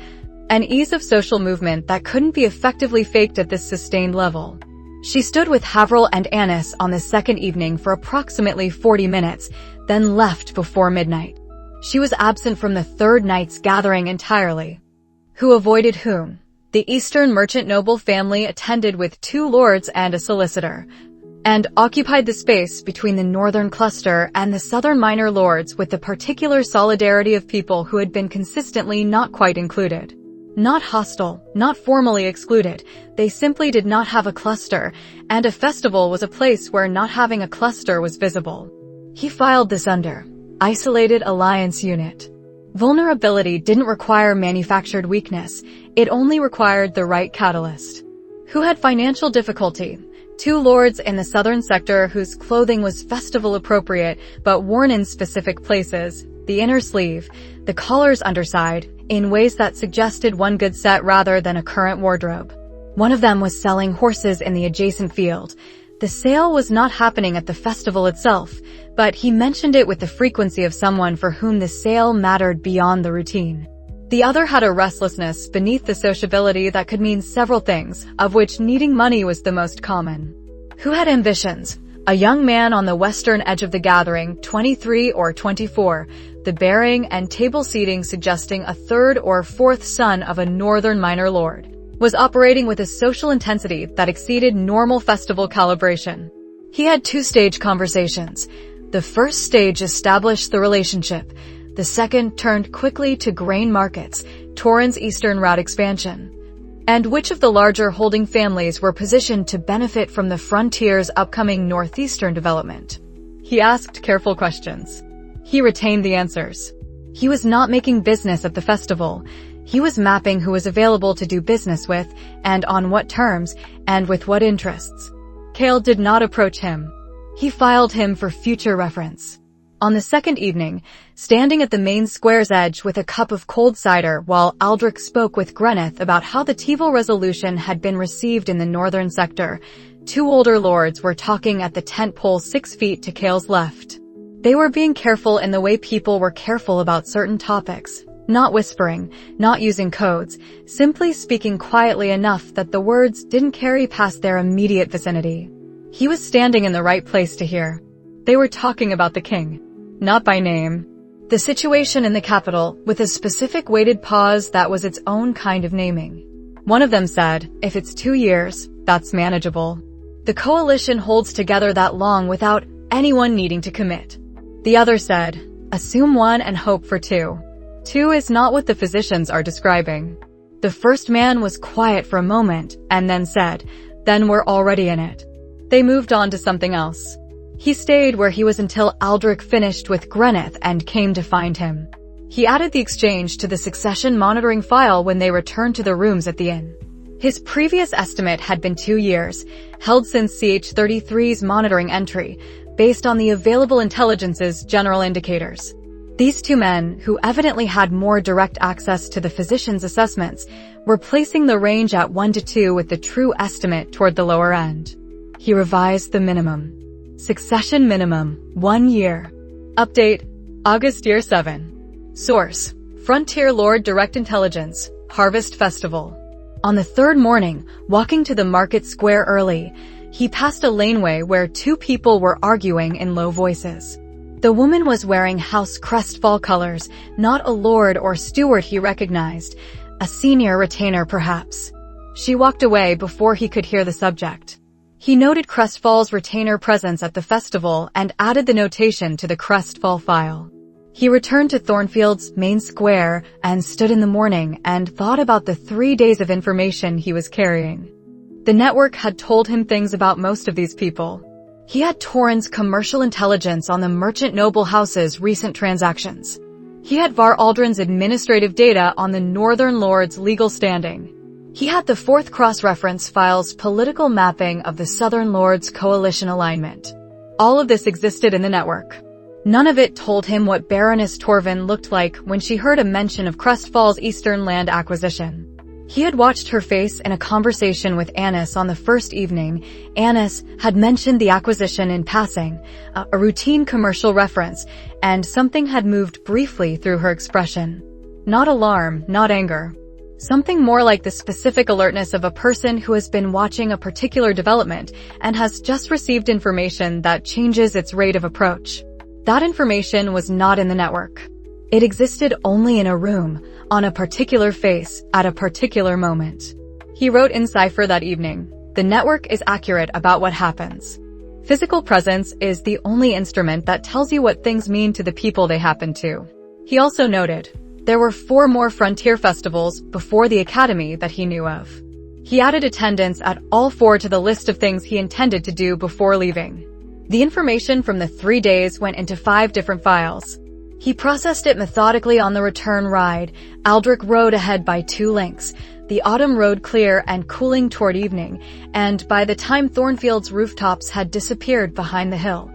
S1: An ease of social movement that couldn't be effectively faked at this sustained level. She stood with Haverel and Annis on the second evening for approximately 40 minutes, then left before midnight. She was absent from the third night's gathering entirely. Who avoided whom? The Eastern merchant noble family attended with 2 lords and a solicitor, and occupied the space between the northern cluster and the southern minor lords with the particular solidarity of people who had been consistently not quite included. Not hostile, not formally excluded, they simply did not have a cluster, and a festival was a place where not having a cluster was visible. He filed this under Isolated Alliance Unit. Vulnerability didn't require manufactured weakness, it only required the right catalyst. Who had financial difficulty? 2 lords in the southern sector whose clothing was festival appropriate but worn in specific places, the inner sleeve, the collar's underside, in ways that suggested one good set rather than a current wardrobe. One of them was selling horses in the adjacent field. The sale was not happening at the festival itself, but he mentioned it with the frequency of someone for whom the sale mattered beyond the routine. The other had a restlessness beneath the sociability that could mean several things, of which needing money was the most common. Who had ambitions? A young man on the western edge of the gathering, 23 or 24, the bearing and table seating suggesting a 3rd or 4th son of a northern minor lord, was operating with a social intensity that exceeded normal festival calibration. He had 2-stage conversations. The first stage established the relationship. The second turned quickly to grain markets, Torrin's eastern route expansion, and which of the larger holding families were positioned to benefit from the frontier's upcoming northeastern development. He asked careful questions. He retained the answers. He was not making business at the festival. He was mapping who was available to do business with, and on what terms, and with what interests. Kael did not approach him. He filed him for future reference. On the second evening, standing at the main square's edge with a cup of cold cider while Aldrich spoke with Greneth about how the Teval resolution had been received in the northern sector, 2 older lords were talking at the tent pole 6 feet to Kael's left. They were being careful in the way people were careful about certain topics, not whispering, not using codes, simply speaking quietly enough that the words didn't carry past their immediate vicinity. He was standing in the right place to hear. They were talking about the king. Not by name. The situation in the capital, with a specific weighted pause that was its own kind of naming. One of them said, if it's 2 years, that's manageable. The coalition holds together that long without anyone needing to commit. The other said, assume 1 and hope for 2. 2 is not what the physicians are describing. The first man was quiet for a moment and then said, then we're already in it. They moved on to something else. He stayed where he was until Aldrich finished with Greneth and came to find him. He added the exchange to the succession monitoring file when they returned to the rooms at the inn. His previous estimate had been 2 years, held since CH-33's monitoring entry, based on the available intelligence's general indicators. These 2 men, who evidently had more direct access to the physician's assessments, were placing the range at 1 to 2 with the true estimate toward the lower end. He revised the minimum. Succession minimum, 1 year. Update, August year 7. Source, Frontier Lord Direct Intelligence, Harvest Festival. On the 3rd morning, walking to the market square early, he passed a laneway where 2 people were arguing in low voices. The woman was wearing House Crestfall colors, not a lord or steward he recognized, a senior retainer perhaps. She walked away before he could hear the subject. He noted Crestfall's retainer presence at the festival and added the notation to the Crestfall file. He returned to Thornfield's main square and stood in the morning and thought about the 3 days of information he was carrying. The network had told him things about most of these people. He had Torrens commercial intelligence on the merchant noble house's recent transactions. He had Var Aldrin's administrative data on the Northern Lord's legal standing. He had the Fourth Cross-Reference file's political mapping of the Southern Lords' coalition alignment. All of this existed in the network. None of it told him what Baroness Torvin looked like when she heard a mention of Crestfall's eastern land acquisition. He had watched her face in a conversation with Annis on the first evening. Annis had mentioned the acquisition in passing, a routine commercial reference, and something had moved briefly through her expression. Not alarm, not anger. Something more like the specific alertness of a person who has been watching a particular development and has just received information that changes its rate of approach. That information was not in the network. It existed only in a room, on a particular face, at a particular moment. He wrote in cipher that evening, "The network is accurate about what happens. Physical presence is the only instrument that tells you what things mean to the people they happen to." He also noted, there were 4 more frontier festivals before the Academy that he knew of. He added attendance at all 4 to the list of things he intended to do before leaving. The information from the 3 days went into 5 different files. He processed it methodically on the return ride. Aldrich rode ahead by 2 links. The autumn rode clear and cooling toward evening, and by the time Thornfield's rooftops had disappeared behind the hill,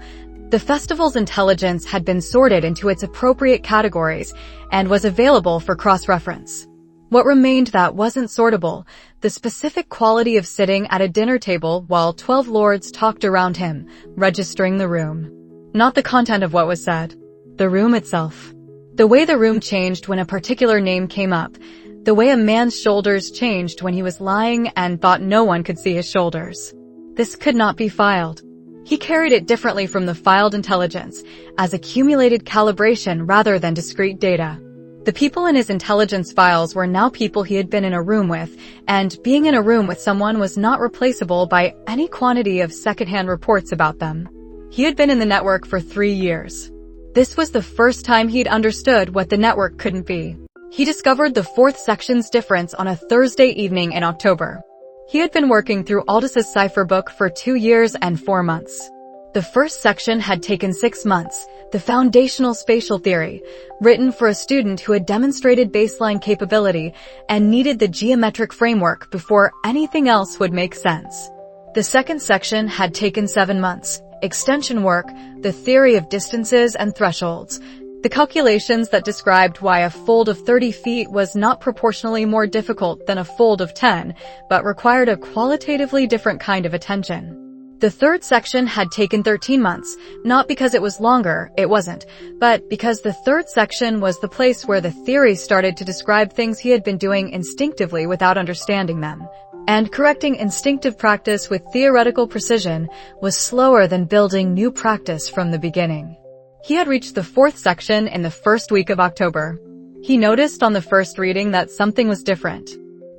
S1: the festival's intelligence had been sorted into its appropriate categories and was available for cross-reference. What remained that wasn't sortable, the specific quality of sitting at a dinner table while 12 lords talked around him, registering the room. Not the content of what was said. The room itself. The way the room changed when a particular name came up. The way a man's shoulders changed when he was lying and thought no one could see his shoulders. This could not be filed. He carried it differently from the filed intelligence, as accumulated calibration rather than discrete data. The people in his intelligence files were now people he had been in a room with, and being in a room with someone was not replaceable by any quantity of secondhand reports about them. He had been in the network for 3 years. This was the first time he'd understood what the network couldn't be. He discovered the 4th section's difference on a Thursday evening in October. He had been working through Aldous' cipher book for 2 years and 4 months. The first section had taken 6 months, the foundational spatial theory, written for a student who had demonstrated baseline capability and needed the geometric framework before anything else would make sense. The second section had taken 7 months, extension work, the theory of distances and thresholds, the calculations that described why a fold of 30 feet was not proportionally more difficult than a fold of 10, but required a qualitatively different kind of attention. The third section had taken 13 months, not because it was longer, it wasn't, but because the third section was the place where the theory started to describe things he had been doing instinctively without understanding them. And correcting instinctive practice with theoretical precision was slower than building new practice from the beginning. He had reached the 4th section in the first week of October. He noticed on the first reading that something was different.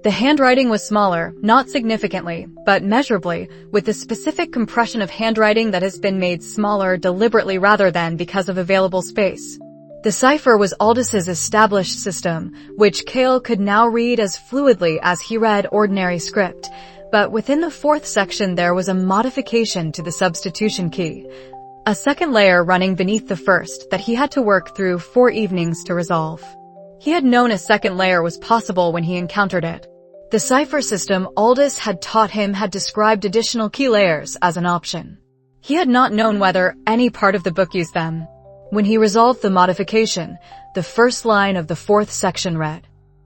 S1: The handwriting was smaller, not significantly, but measurably, with the specific compression of handwriting that has been made smaller deliberately rather than because of available space. The cipher was Aldous' established system, which Kael could now read as fluidly as he read ordinary script, but within the 4th section there was a modification to the substitution key, a second layer running beneath the first that he had to work through 4 evenings to resolve. He had known a second layer was possible when he encountered it. The cipher system Aldous had taught him had described additional key layers as an option. He had not known whether any part of the book used them. When he resolved the modification, the first line of the 4th section read,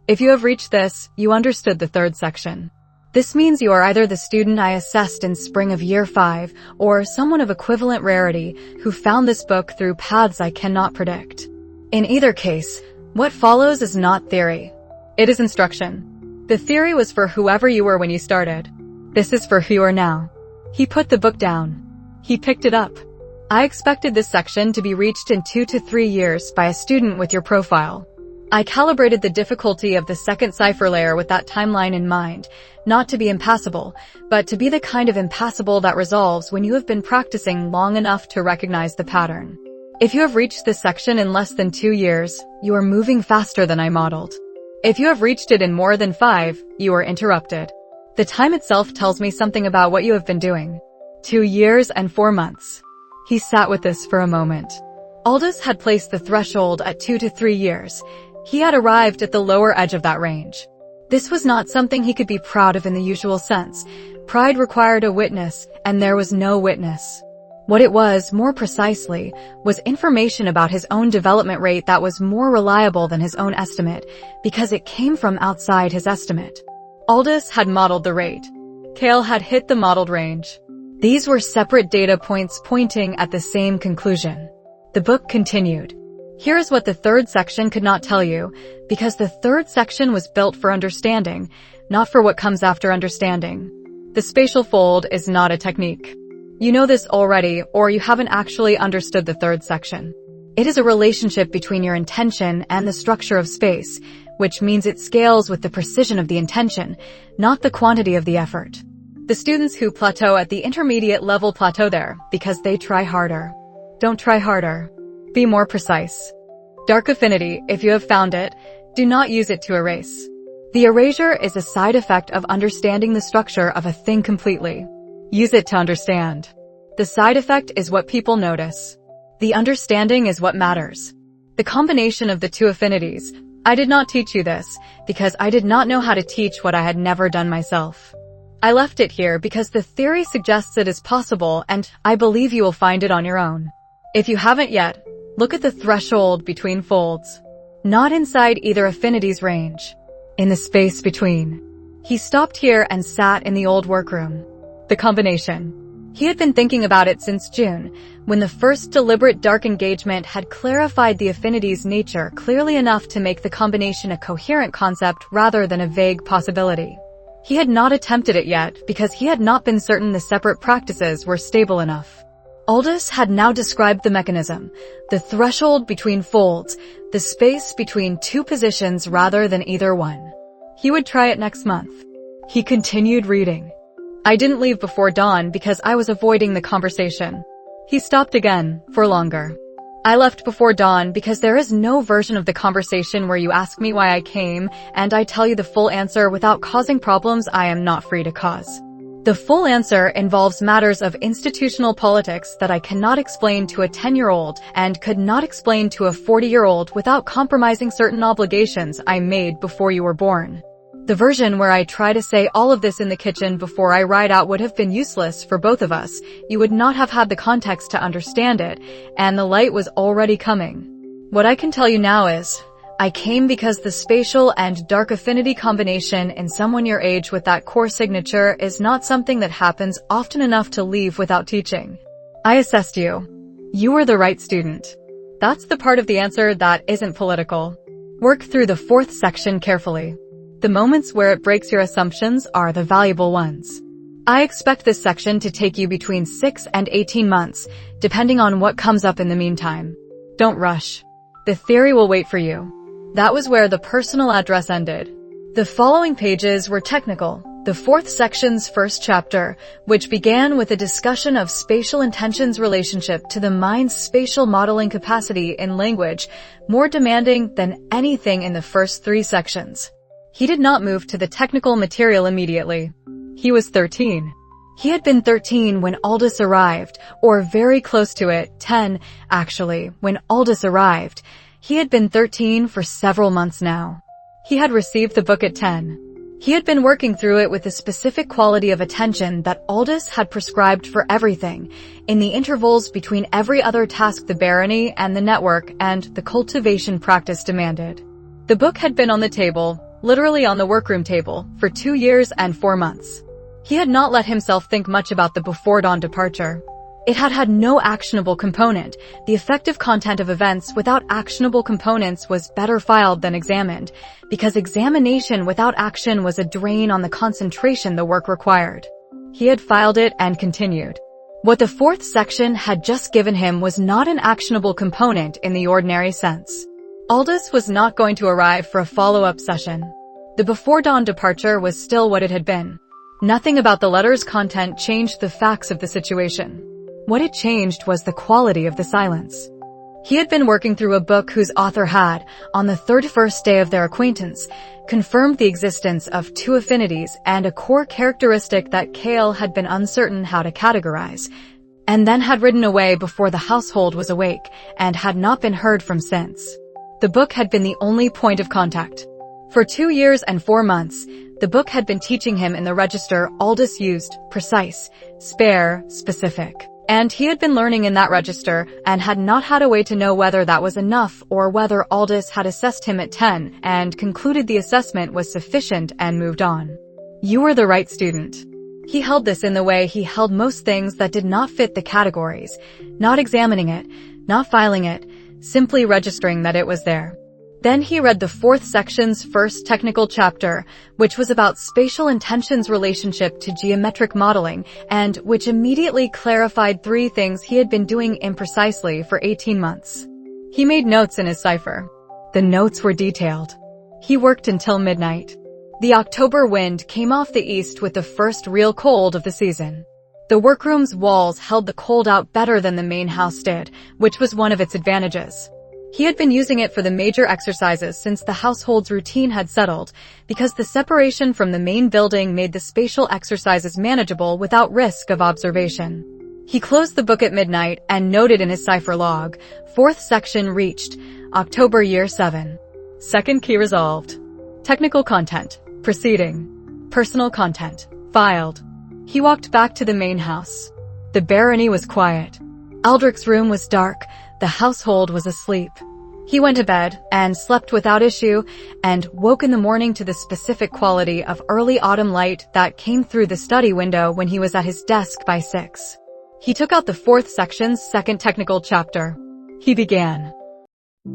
S1: "If you have reached this, you understood the 3rd section. This means you are either the student I assessed in spring of year 5, or someone of equivalent rarity who found this book through paths I cannot predict. In either case, what follows is not theory. It is instruction. The theory was for whoever you were when you started. This is for who you are now." He put the book down. He picked it up. I expected this section to be reached in 2 to 3 years by a student with your profile. I calibrated the difficulty of the second cipher layer with that timeline in mind, not to be impassable, but to be the kind of impassable that resolves when you have been practicing long enough to recognize the pattern. If you have reached this section in less than 2 years, you are moving faster than I modeled. If you have reached it in more than 5, you are interrupted. The time itself tells me something about what you have been doing. 2 years and 4 months. He sat with this for a moment. Aldous had placed the threshold at 2 to 3 years. He had arrived at the lower edge of that range. This was not something he could be proud of in the usual sense. Pride required a witness, and there was no witness. What it was, more precisely, was information about his own development rate that was more reliable than his own estimate, because it came from outside his estimate. Aldous had modeled the rate. Kael had hit the modeled range. These were separate data points pointing at the same conclusion. The book continued. Here is what the third section could not tell you, because the third section was built for understanding, not for what comes after understanding. The spatial fold is not a technique. You know this already, or you haven't actually understood the third section. It is a relationship between your intention and the structure of space, which means it scales with the precision of the intention, not the quantity of the effort. The students who plateau at the intermediate level plateau there because they try harder. Don't try harder. Be more precise. Dark affinity, if you have found it, do not use it to erase. The erasure is a side effect of understanding the structure of a thing completely. Use it to understand. The side effect is what people notice. The understanding is what matters. The combination of the two affinities. I did not teach you this, because I did not know how to teach what I had never done myself. I left it here because the theory suggests it is possible, and I believe you will find it on your own. If you haven't yet, look at the threshold between folds. Not inside either affinity's range. In the space between. He stopped here and sat in the old workroom. The combination. He had been thinking about it since June, when the first deliberate dark engagement had clarified the affinity's nature clearly enough to make the combination a coherent concept rather than a vague possibility. He had not attempted it yet because he had not been certain the separate practices were stable enough. Aldous had now described the mechanism, the threshold between folds, the space between two positions rather than either one. He would try it next month. He continued reading. I didn't leave before dawn because I was avoiding the conversation. He stopped again, for longer. I left before dawn because there is no version of the conversation where you ask me why I came and I tell you the full answer without causing problems I am not free to cause. The full answer involves matters of institutional politics that I cannot explain to a 10-year-old and could not explain to a 40-year-old without compromising certain obligations I made before you were born. The version where I try to say all of this in the kitchen before I ride out would have been useless for both of us. You would not have had the context to understand it, and the light was already coming. What I can tell you now is, I came because the spatial and dark affinity combination in someone your age with that core signature is not something that happens often enough to leave without teaching. I assessed you. You were the right student. That's the part of the answer that isn't political. Work through the fourth section carefully. The moments where it breaks your assumptions are the valuable ones. I expect this section to take you between 6 and 18 months, depending on what comes up in the meantime. Don't rush. The theory will wait for you. That was where the personal address ended. The following pages were technical. The fourth section's first chapter, which began with a discussion of spatial intention's relationship to the mind's spatial modeling capacity in language, more demanding than anything in the first 3 sections. He did not move to the technical material immediately. He was 13. He had been 13 when Aldous arrived, or very close to it, 10, actually, when Aldous arrived. He had been 13 for several months now. He had received the book at 10. He had been working through it with the specific quality of attention that Aldous had prescribed for everything, in the intervals between every other task the barony and the network and the cultivation practice demanded. The book had been on the table, literally on the workroom table, for 2 years and 4 months. He had not let himself think much about the before-dawn departure. It had had no actionable component. The effective content of events without actionable components was better filed than examined, because examination without action was a drain on the concentration the work required. He had filed it and continued. What the fourth section had just given him was not an actionable component in the ordinary sense. Aldous was not going to arrive for a follow-up session. The before-dawn departure was still what it had been. Nothing about the letter's content changed the facts of the situation. What it changed was the quality of the silence. He had been working through a book whose author had, on the 31st day of their acquaintance, confirmed the existence of two affinities and a core characteristic that Kael had been uncertain how to categorize, and then had ridden away before the household was awake and had not been heard from since. The book had been the only point of contact. For 2 years and 4 months, the book had been teaching him in the register Aldous used precise, spare, specific. And he had been learning in that register and had not had a way to know whether that was enough or whether Aldous had assessed him at 10 and concluded the assessment was sufficient and moved on. You were the right student. He held this in the way he held most things that did not fit the categories, not examining it, not filing it, simply registering that it was there. Then he read the fourth section's first technical chapter, which was about spatial intension's relationship to geometric modeling, and which immediately clarified 3 things he had been doing imprecisely for 18 months. He made notes in his cipher. The notes were detailed. He worked until midnight. The October wind came off the east with the first real cold of the season. The workroom's walls held the cold out better than the main house did, which was one of its advantages. He had been using it for the major exercises since the household's routine had settled, because the separation from the main building made the spatial exercises manageable without risk of observation. He closed the book at midnight and noted in his cipher log, 4th section reached, October year 7. Second key resolved. Technical content, proceeding. Personal content, filed. He walked back to the main house. The barony was quiet. Aldrich's room was dark. The household was asleep. He went to bed and slept without issue and woke in the morning to the specific quality of early autumn light that came through the study window when he was at his desk by 6. He took out the 4th section's second technical chapter. He began.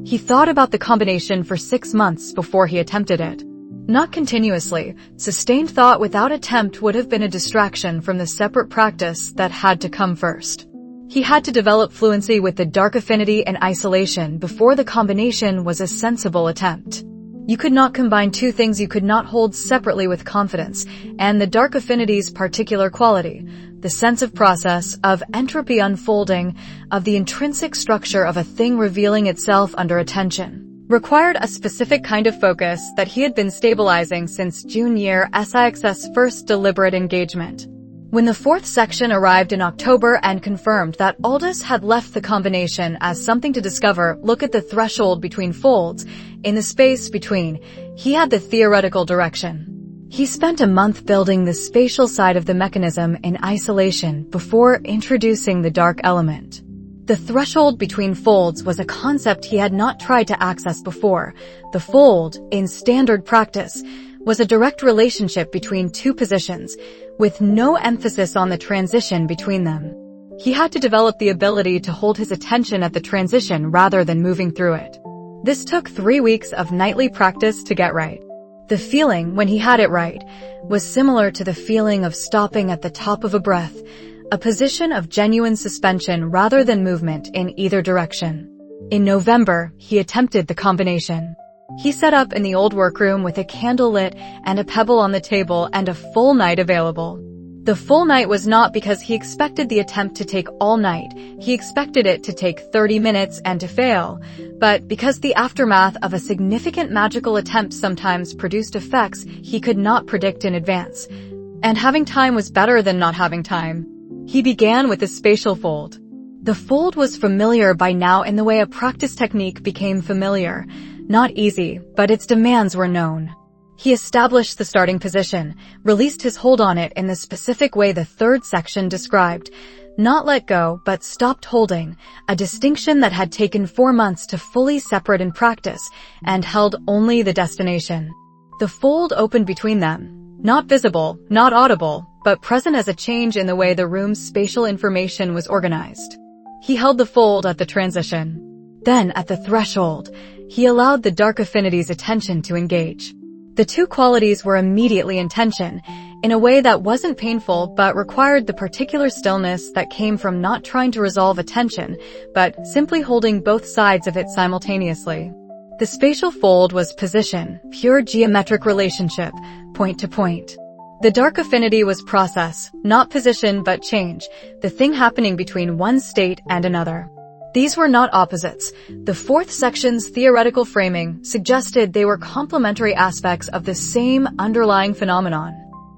S1: He thought about the combination for 6 months before he attempted it. Not continuously, sustained thought without attempt would have been a distraction from the separate practice that had to come first. He had to develop fluency with the dark affinity and isolation before the combination was a sensible attempt. You could not combine 2 things you could not hold separately with confidence, and the dark affinity's particular quality, the sense of process, of entropy unfolding, of the intrinsic structure of a thing revealing itself under attention, required a specific kind of focus that he had been stabilizing since June year SIX's first deliberate engagement. When the 4th section arrived in October and confirmed that Aldous had left the combination as something to discover, look at the threshold between folds, in the space between, he had the theoretical direction. He spent a month building the spatial side of the mechanism in isolation before introducing the dark element. The threshold between folds was a concept he had not tried to access before. The fold, in standard practice, was a direct relationship between 2 positions, with no emphasis on the transition between them. He had to develop the ability to hold his attention at the transition rather than moving through it. This took 3 weeks of nightly practice to get right. The feeling, when he had it right, was similar to the feeling of stopping at the top of a breath, a position of genuine suspension rather than movement in either direction. In November, he attempted the combination. He set up in the old workroom with a candle lit and a pebble on the table and a full night available. The full night was not because he expected the attempt to take all night, he expected it to take 30 minutes and to fail, but because the aftermath of a significant magical attempt sometimes produced effects he could not predict in advance. And having time was better than not having time. He began with the spatial fold. The fold was familiar by now in the way a practice technique became familiar. Not easy, but its demands were known. He established the starting position, released his hold on it in the specific way the 3rd section described. Not let go, but stopped holding, a distinction that had taken 4 months to fully separate in practice, and held only the destination. The fold opened between them, not visible, not audible, but present as a change in the way the room's spatial information was organized. He held the fold at the transition. Then, at the threshold, he allowed the dark affinity's attention to engage. The 2 qualities were immediately in tension, in a way that wasn't painful but required the particular stillness that came from not trying to resolve a tension, but simply holding both sides of it simultaneously. The spatial fold was position, pure geometric relationship, point to point. The dark affinity was process, not position but change, the thing happening between one state and another. These were not opposites. The fourth section's theoretical framing suggested they were complementary aspects of the same underlying phenomenon.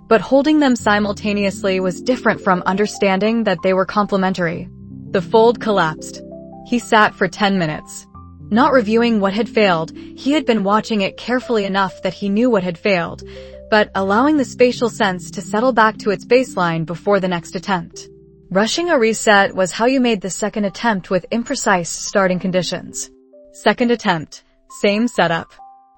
S1: But holding them simultaneously was different from understanding that they were complementary. The fold collapsed. He sat for 10 minutes. Not reviewing what had failed, he had been watching it carefully enough that he knew what had failed, but allowing the spatial sense to settle back to its baseline before the next attempt. Rushing a reset was how you made the second attempt with imprecise starting conditions. Second attempt, same setup.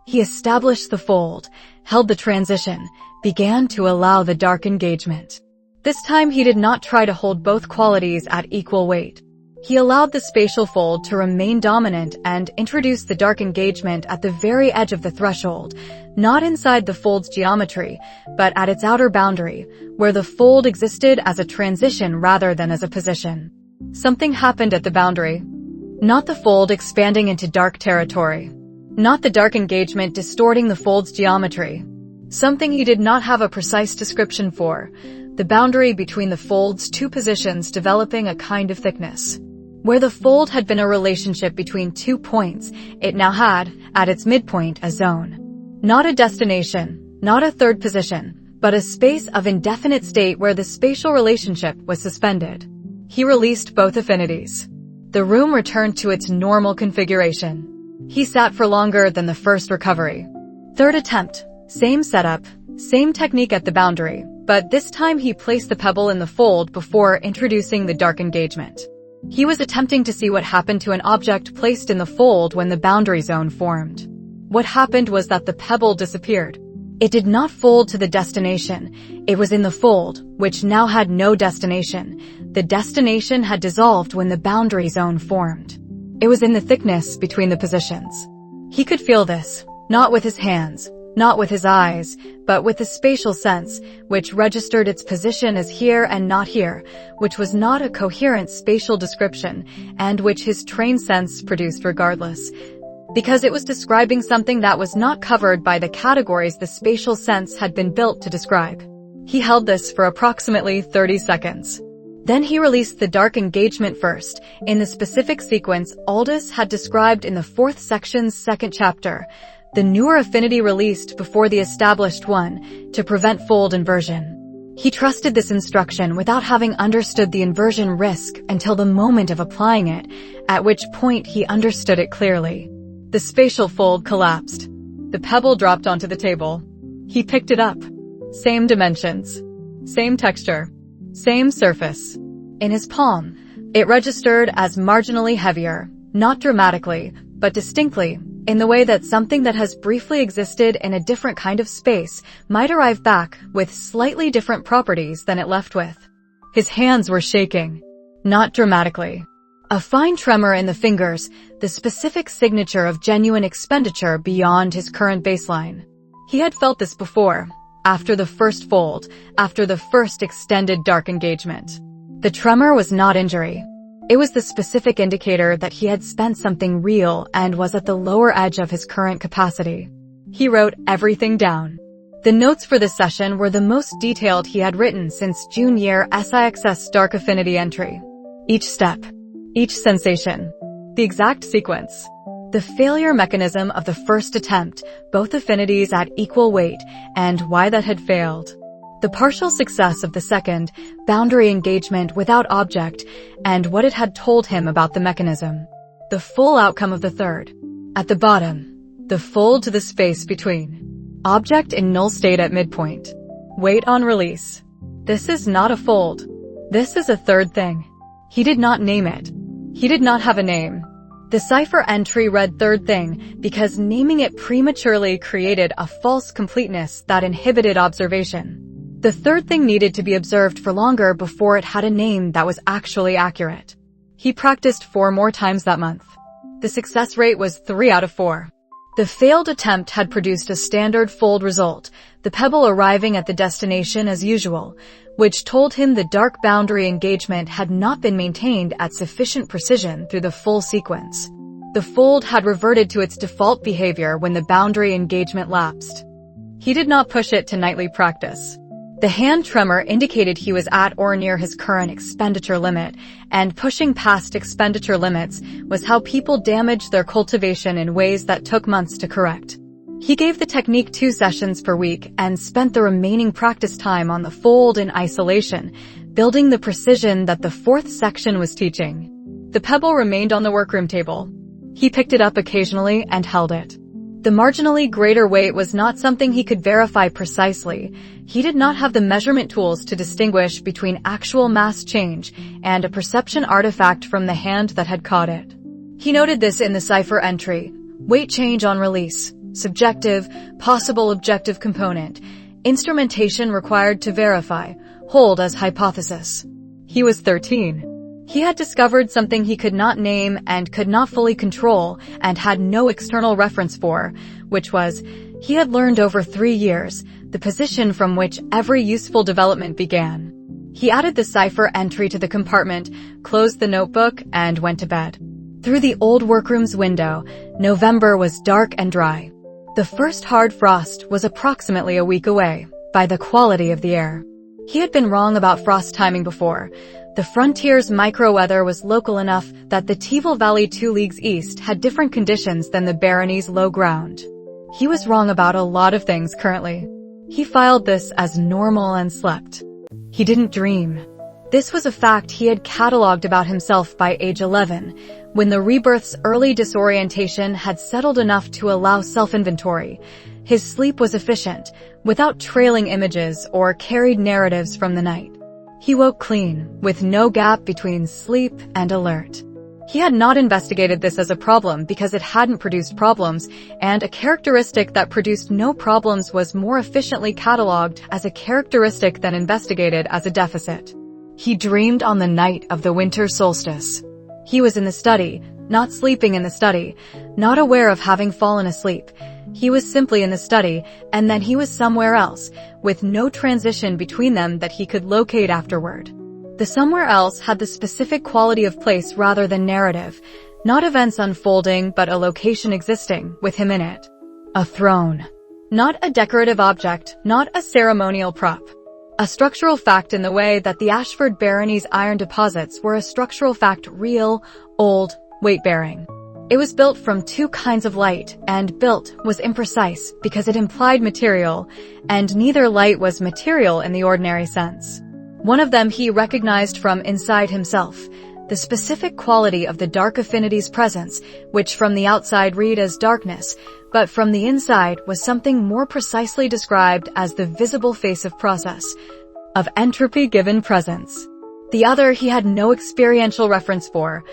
S1: He established the fold, held the transition, began to allow the dark engagement. This time he did not try to hold both qualities at equal weight. He allowed the spatial fold to remain dominant and introduced the dark engagement at the very edge of the threshold, not inside the fold's geometry, but at its outer boundary, where the fold existed as a transition rather than as a position. Something happened at the boundary. Not the fold expanding into dark territory. Not the dark engagement distorting the fold's geometry. Something he did not have a precise description for. The boundary between the fold's two positions developing a kind of thickness. Where the fold had been a relationship between 2 points, it now had, at its midpoint, a zone. Not a destination, not a third position, but a space of indefinite state where the spatial relationship was suspended. He released both affinities. The room returned to its normal configuration. He sat for longer than the first recovery. Third attempt, same setup, same technique at the boundary, but this time he placed the pebble in the fold before introducing the dark engagement. He was attempting to see what happened to an object placed in the fold when the boundary zone formed. What happened was that the pebble disappeared. It did not fold to the destination. It was in the fold, which now had no destination. The destination had dissolved when the boundary zone formed. It was in the thickness between the positions. He could feel this, not with his hands, not with his eyes, but with the spatial sense, which registered its position as here and not here, which was not a coherent spatial description, and which his trained sense produced regardless, because it was describing something that was not covered by the categories the spatial sense had been built to describe. He held this for approximately 30 seconds. Then he released the dark engagement first, in the specific sequence Aldous had described in the fourth section's second chapter, the newer affinity released before the established one, to prevent fold inversion. He trusted this instruction without having understood the inversion risk until the moment of applying it, at which point he understood it clearly. The spatial fold collapsed. The pebble dropped onto the table. He picked it up. Same dimensions. Same texture. Same surface. In his palm, it registered as marginally heavier, not dramatically, but distinctly, in the way that something that has briefly existed in a different kind of space might arrive back with slightly different properties than it left with. His hands were shaking. Not dramatically. A fine tremor in the fingers, the specific signature of genuine expenditure beyond his current baseline. He had felt this before, after the first fold, after the first extended dark engagement. The tremor was not injury. It was the specific indicator that he had spent something real and was at the lower edge of his current capacity. He wrote everything down. The notes for this session were the most detailed he had written since June year SIXS Dark Affinity entry. Each step, each sensation, the exact sequence, the failure mechanism of the first attempt, both affinities at equal weight, and why that had failed. The partial success of the second, boundary engagement without object, and what it had told him about the mechanism. The full outcome of the third. At the bottom, the fold to the space between. Object in null state at midpoint. Wait on release. This is not a fold. This is a third thing. He did not name it. He did not have a name. The cipher entry read third thing because naming it prematurely created a false completeness that inhibited observation. The third thing needed to be observed for longer before it had a name that was actually accurate. He practiced 4 more times that month. The success rate was 3 out of 4. The failed attempt had produced a standard fold result, the pebble arriving at the destination as usual, which told him the dark boundary engagement had not been maintained at sufficient precision through the full sequence. The fold had reverted to its default behavior when the boundary engagement lapsed. He did not push it to nightly practice. The hand tremor indicated he was at or near his current expenditure limit, and pushing past expenditure limits was how people damaged their cultivation in ways that took months to correct. He gave the technique 2 sessions per week and spent the remaining practice time on the fold in isolation, building the precision that the 4th section was teaching. The pebble remained on the workroom table. He picked it up occasionally and held it. The marginally greater weight was not something he could verify precisely. He did not have the measurement tools to distinguish between actual mass change and a perception artifact from the hand that had caught it. He noted this in the cipher entry: weight change on release, subjective, possible objective component, instrumentation required to verify, hold as hypothesis. He was 13. He had discovered something he could not name and could not fully control and had no external reference for, which was, he had learned over 3 years, the position from which every useful development began. He added the cipher entry to the compartment, closed the notebook, and went to bed. Through the old workroom's window, November was dark and dry. The first hard frost was approximately a week away, by the quality of the air. He had been wrong about frost timing before. The frontier's micro-weather was local enough that the Tevel Valley 2 leagues east had different conditions than the barony's low ground. He was wrong about a lot of things currently. He filed this as normal and slept. He didn't dream. This was a fact he had catalogued about himself by age 11, when the rebirth's early disorientation had settled enough to allow self-inventory. His sleep was efficient, without trailing images or carried narratives from the night. He woke clean, with no gap between sleep and alert. He had not investigated this as a problem because it hadn't produced problems, and a characteristic that produced no problems was more efficiently catalogued as a characteristic than investigated as a deficit. He dreamed on the night of the winter solstice. He was in the study, not sleeping in the study, not aware of having fallen asleep. He was simply in the study, and then he was somewhere else, with no transition between them that he could locate afterward. The somewhere else had the specific quality of place rather than narrative, not events unfolding but a location existing, with him in it. A throne. Not a decorative object, not a ceremonial prop. A structural fact in the way that the Ashford barony's iron deposits were a structural fact, real, old, weight-bearing. It was built from 2 kinds of light, and built was imprecise because it implied material, and neither light was material in the ordinary sense. One of them he recognized from inside himself, the specific quality of the dark affinity's presence, which from the outside read as darkness, but from the inside was something more precisely described as the visible face of process, of entropy given presence. The other he had no experiential reference for,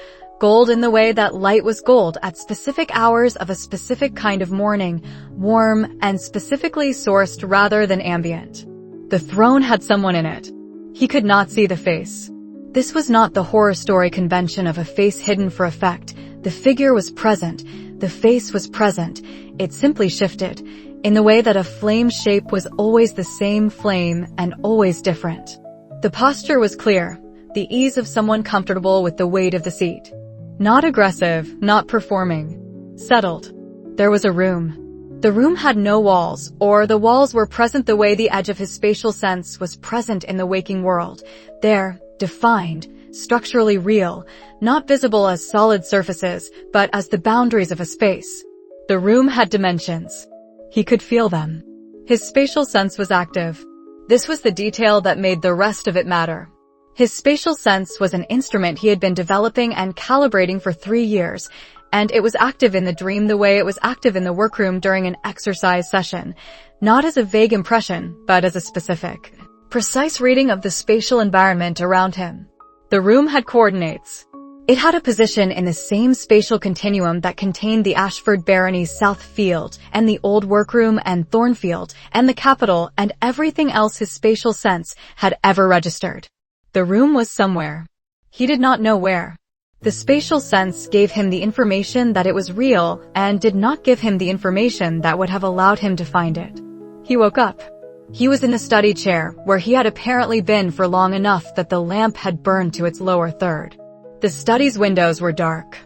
S1: gold in the way that light was gold at specific hours of a specific kind of morning, warm and specifically sourced rather than ambient. The throne had someone in it. He could not see the face. This was not the horror story convention of a face hidden for effect. The figure was present. The face was present. It simply shifted, in the way that a flame shape was always the same flame and always different. The posture was clear, the ease of someone comfortable with the weight of the seat. Not aggressive, not performing. Settled. There was a room. The room had no walls, or the walls were present the way the edge of his spatial sense was present in the waking world. There, defined, structurally real, not visible as solid surfaces, but as the boundaries of a space. The room had dimensions. He could feel them. His spatial sense was active. This was the detail that made the rest of it matter. His spatial sense was an instrument he had been developing and calibrating for 3 years, and it was active in the dream the way it was active in the workroom during an exercise session, not as a vague impression, but as a specific, precise reading of the spatial environment around him. The room had coordinates. It had a position in the same spatial continuum that contained the Ashford barony's south field, and the old workroom and Thornfield, and the capital, and everything else his spatial sense had ever registered. The room was somewhere. He did not know where. The spatial sense gave him the information that it was real and did not give him the information that would have allowed him to find it. He woke up. He was in the study chair, where he had apparently been for long enough that the lamp had burned to its lower third. The study's windows were dark.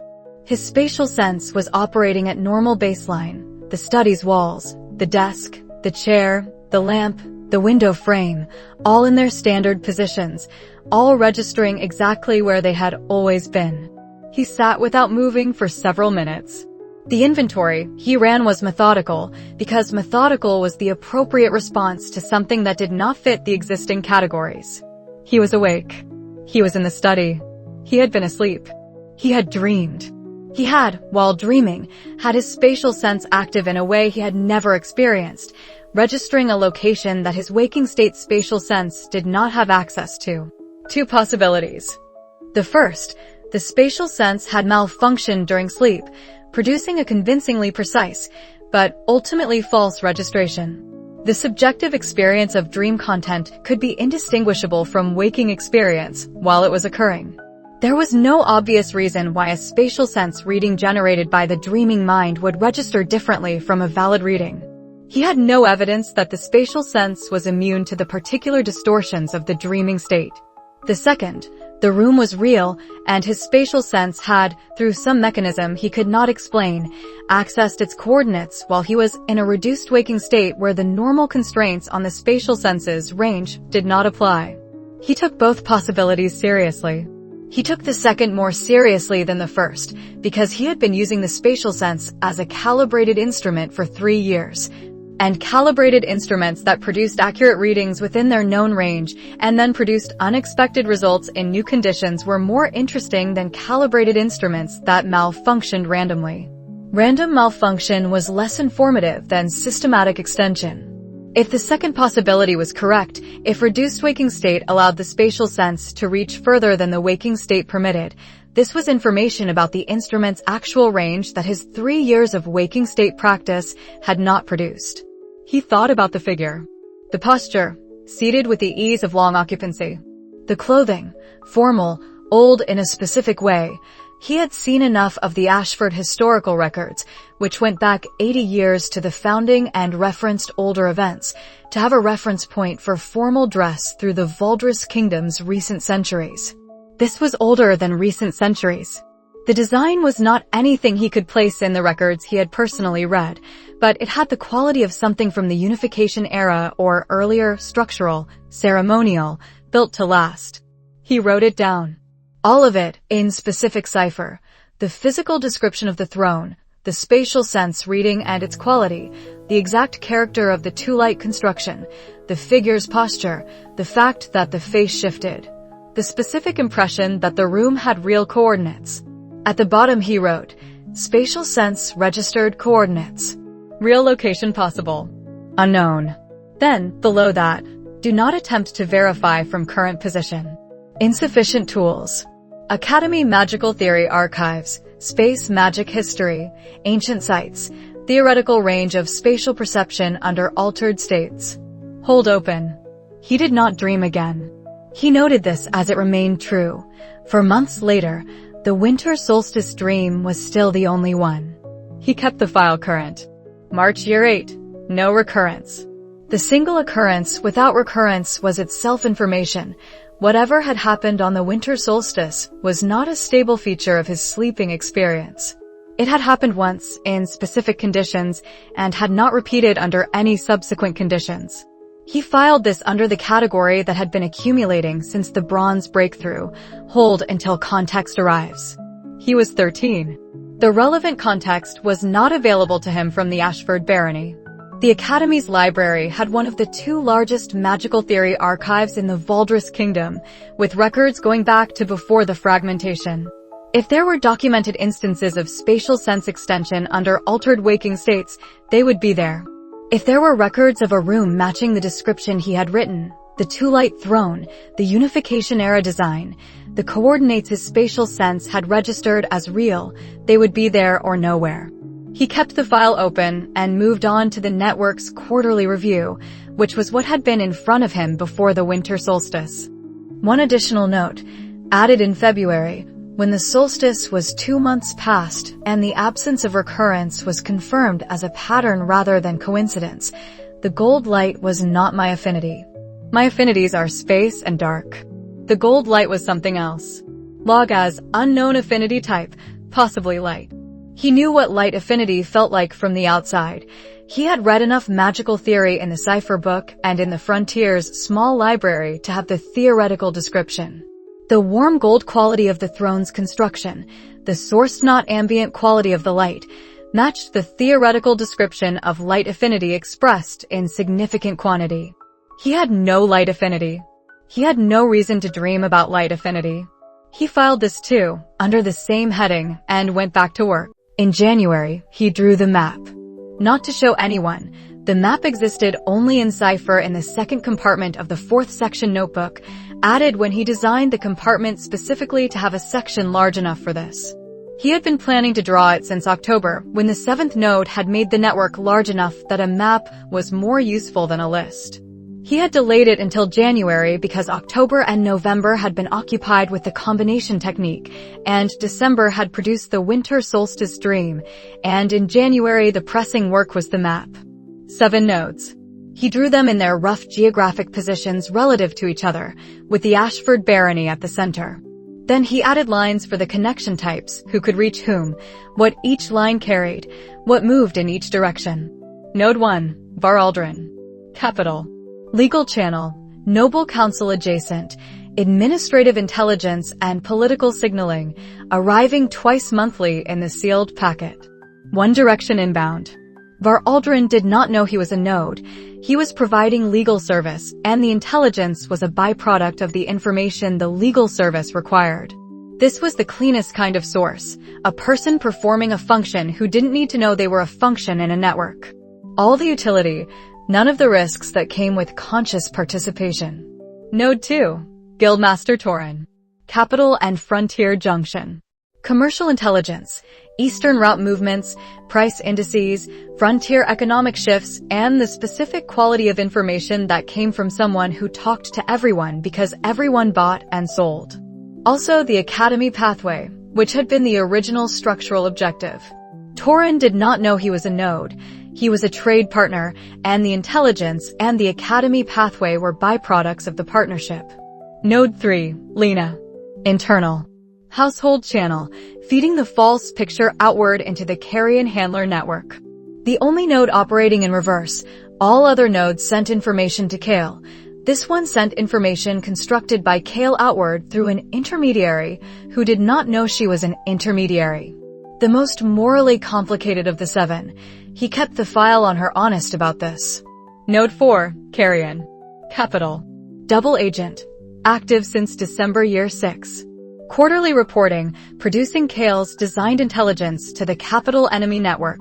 S1: His spatial sense was operating at normal baseline. The study's walls, the desk, the chair, the lamp, the window frame, all in their standard positions, all registering exactly where they had always been. He sat without moving for several minutes. The inventory he ran was methodical, because methodical was the appropriate response to something that did not fit the existing categories. He was awake. He was in the study. He had been asleep. He had dreamed. He had, while dreaming, had his spatial sense active in a way he had never experienced, registering a location that his waking state spatial sense did not have access to. Two possibilities. The first, the spatial sense had malfunctioned during sleep, producing a convincingly precise, but ultimately false registration. The subjective experience of dream content could be indistinguishable from waking experience while it was occurring. There was no obvious reason why a spatial sense reading generated by the dreaming mind would register differently from a valid reading. He had no evidence that the spatial sense was immune to the particular distortions of the dreaming state. The second, the room was real, and his spatial sense had, through some mechanism he could not explain, accessed its coordinates while he was in a reduced waking state where the normal constraints on the spatial senses range did not apply. He took both possibilities seriously. He took the second more seriously than the first, because he had been using the spatial sense as a calibrated instrument for 3 years. And calibrated instruments that produced accurate readings within their known range and then produced unexpected results in new conditions were more interesting than calibrated instruments that malfunctioned randomly. Random malfunction was less informative than systematic extension. If the second possibility was correct, if reduced waking state allowed the spatial sense to reach further than the waking state permitted, this was information about the instrument's actual range that his 3 years of waking state practice had not produced. He thought about the figure. The posture, seated with the ease of long occupancy. The clothing, formal, old in a specific way. He had seen enough of the Ashford historical records, which went back 80 years to the founding and referenced older events, to have a reference point for formal dress through the Valdres Kingdom's recent centuries. This was older than recent centuries. The design was not anything he could place in the records he had personally read, but it had the quality of something from the Unification era or earlier, structural, ceremonial, built to last. He wrote it down. All of it, in specific cipher. The physical description of the throne, the spatial sense reading and its quality, the exact character of the two-light construction, the figure's posture, the fact that the face shifted. The specific impression that the room had real coordinates. At the bottom he wrote, spatial sense registered coordinates. Real location possible. Unknown. Then, below that, do not attempt to verify from current position. Insufficient tools. Academy Magical Theory Archives, Space Magic History, Ancient Sites, Theoretical Range of Spatial Perception under Altered States. Hold open. He did not dream again. He noted this as it remained true. For months later, the winter solstice dream was still the only one. He kept the file current. March year 8. No recurrence. The single occurrence without recurrence was itself information. Whatever had happened on the winter solstice was not a stable feature of his sleeping experience. It had happened once, in specific conditions, and had not repeated under any subsequent conditions. He filed this under the category that had been accumulating since the bronze breakthrough. Hold until context arrives. He was 13. The relevant context was not available to him from the Ashford barony. The Academy's library had one of the 2 largest magical theory archives in the Valdres Kingdom, with records going back to before the fragmentation. If there were documented instances of spatial sense extension under altered waking states, they would be there. If there were records of a room matching the description he had written, the two-light throne, the Unification era design, the coordinates his spatial sense had registered as real, they would be there or nowhere. He kept the file open and moved on to the network's quarterly review, which was what had been in front of him before the winter solstice. One additional note, added in February, When the solstice was 2 months past and the absence of recurrence was confirmed as a pattern rather than coincidence, the gold light was not my affinity. My affinities are space and dark. The gold light was something else. Log as unknown affinity type, possibly light. He knew what light affinity felt like from the outside. He had read enough magical theory in the cipher book and in the Frontier's small library to have the theoretical description. The warm gold quality of the throne's construction, the source not ambient quality of the light, matched the theoretical description of light affinity expressed in significant quantity. He had no light affinity. He had no reason to dream about light affinity. He filed this too, under the same heading, and went back to work. In January, he drew the map. Not to show anyone, the map existed only in cipher in the second compartment of the 4th section notebook, added when he designed the compartment specifically to have a section large enough for this. He had been planning to draw it since October, when the 7th node had made the network large enough that a map was more useful than a list. He had delayed it until January because October and November had been occupied with the combination technique, and December had produced the winter solstice dream, and in January the pressing work was the map. 7 nodes. He drew them in their rough geographic positions relative to each other, with the Ashford barony at the center. Then he added lines for the connection types, who could reach whom, what each line carried, what moved in each direction. Node 1, Var Aldrin. Capital. Legal channel, noble council adjacent, administrative intelligence and political signaling, arriving twice monthly in the sealed packet. One direction inbound. Var Aldrin did not know he was a node. He was providing legal service, and the intelligence was a byproduct of the information the legal service required. This was the cleanest kind of source, a person performing a function who didn't need to know they were a function in a network. All the utility, none of the risks that came with conscious participation. Node 2, Guildmaster Torin. Capital and Frontier Junction. Commercial intelligence, Eastern route movements, price indices, frontier economic shifts, and the specific quality of information that came from someone who talked to everyone because everyone bought and sold. Also the Academy pathway, which had been the original structural objective. Torin did not know he was a node. He was a trade partner, and the intelligence and the Academy pathway were byproducts of the partnership. Node 3, Lena. Internal. Household channel, feeding the false picture outward into the carrion handler network. The only node operating in reverse, all other nodes sent information to Kael. This one sent information constructed by Kael outward through an intermediary who did not know she was an intermediary. The most morally complicated of the 7. He kept the file on her honest about this. Node 4, Carrion. Capital. Double agent. Active since December year 6. Quarterly reporting, producing Kael's designed intelligence to the capital enemy network.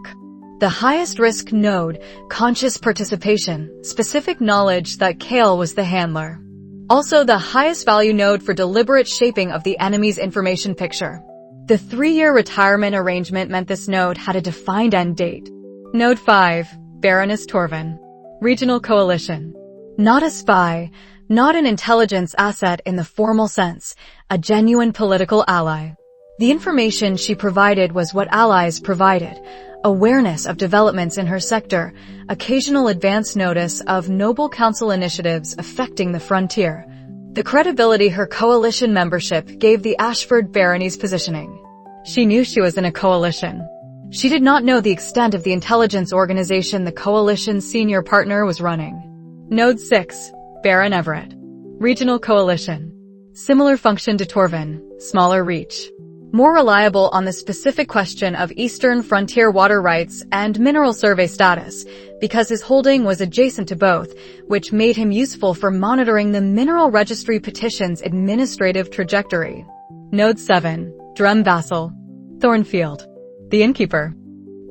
S1: The highest risk node, conscious participation, specific knowledge that Kael was the handler. Also the highest value node for deliberate shaping of the enemy's information picture. The 3-year retirement arrangement meant this node had a defined end date. Node 5, Baroness Torvin. Regional coalition. Not a spy, not an intelligence asset in the formal sense, a genuine political ally. The information she provided was what allies provided. Awareness of developments in her sector, occasional advance notice of noble council initiatives affecting the frontier. The credibility her coalition membership gave the Ashford barony's positioning. She knew she was in a coalition. She did not know the extent of the intelligence organization the coalition's senior partner was running. Node 6, Baron Everett. Regional coalition. Similar function to Torvin, smaller reach. More reliable on the specific question of Eastern frontier water rights and mineral survey status, because his holding was adjacent to both, which made him useful for monitoring the mineral registry petition's administrative trajectory. Node 7, Drum Vassal. Thornfield. The innkeeper.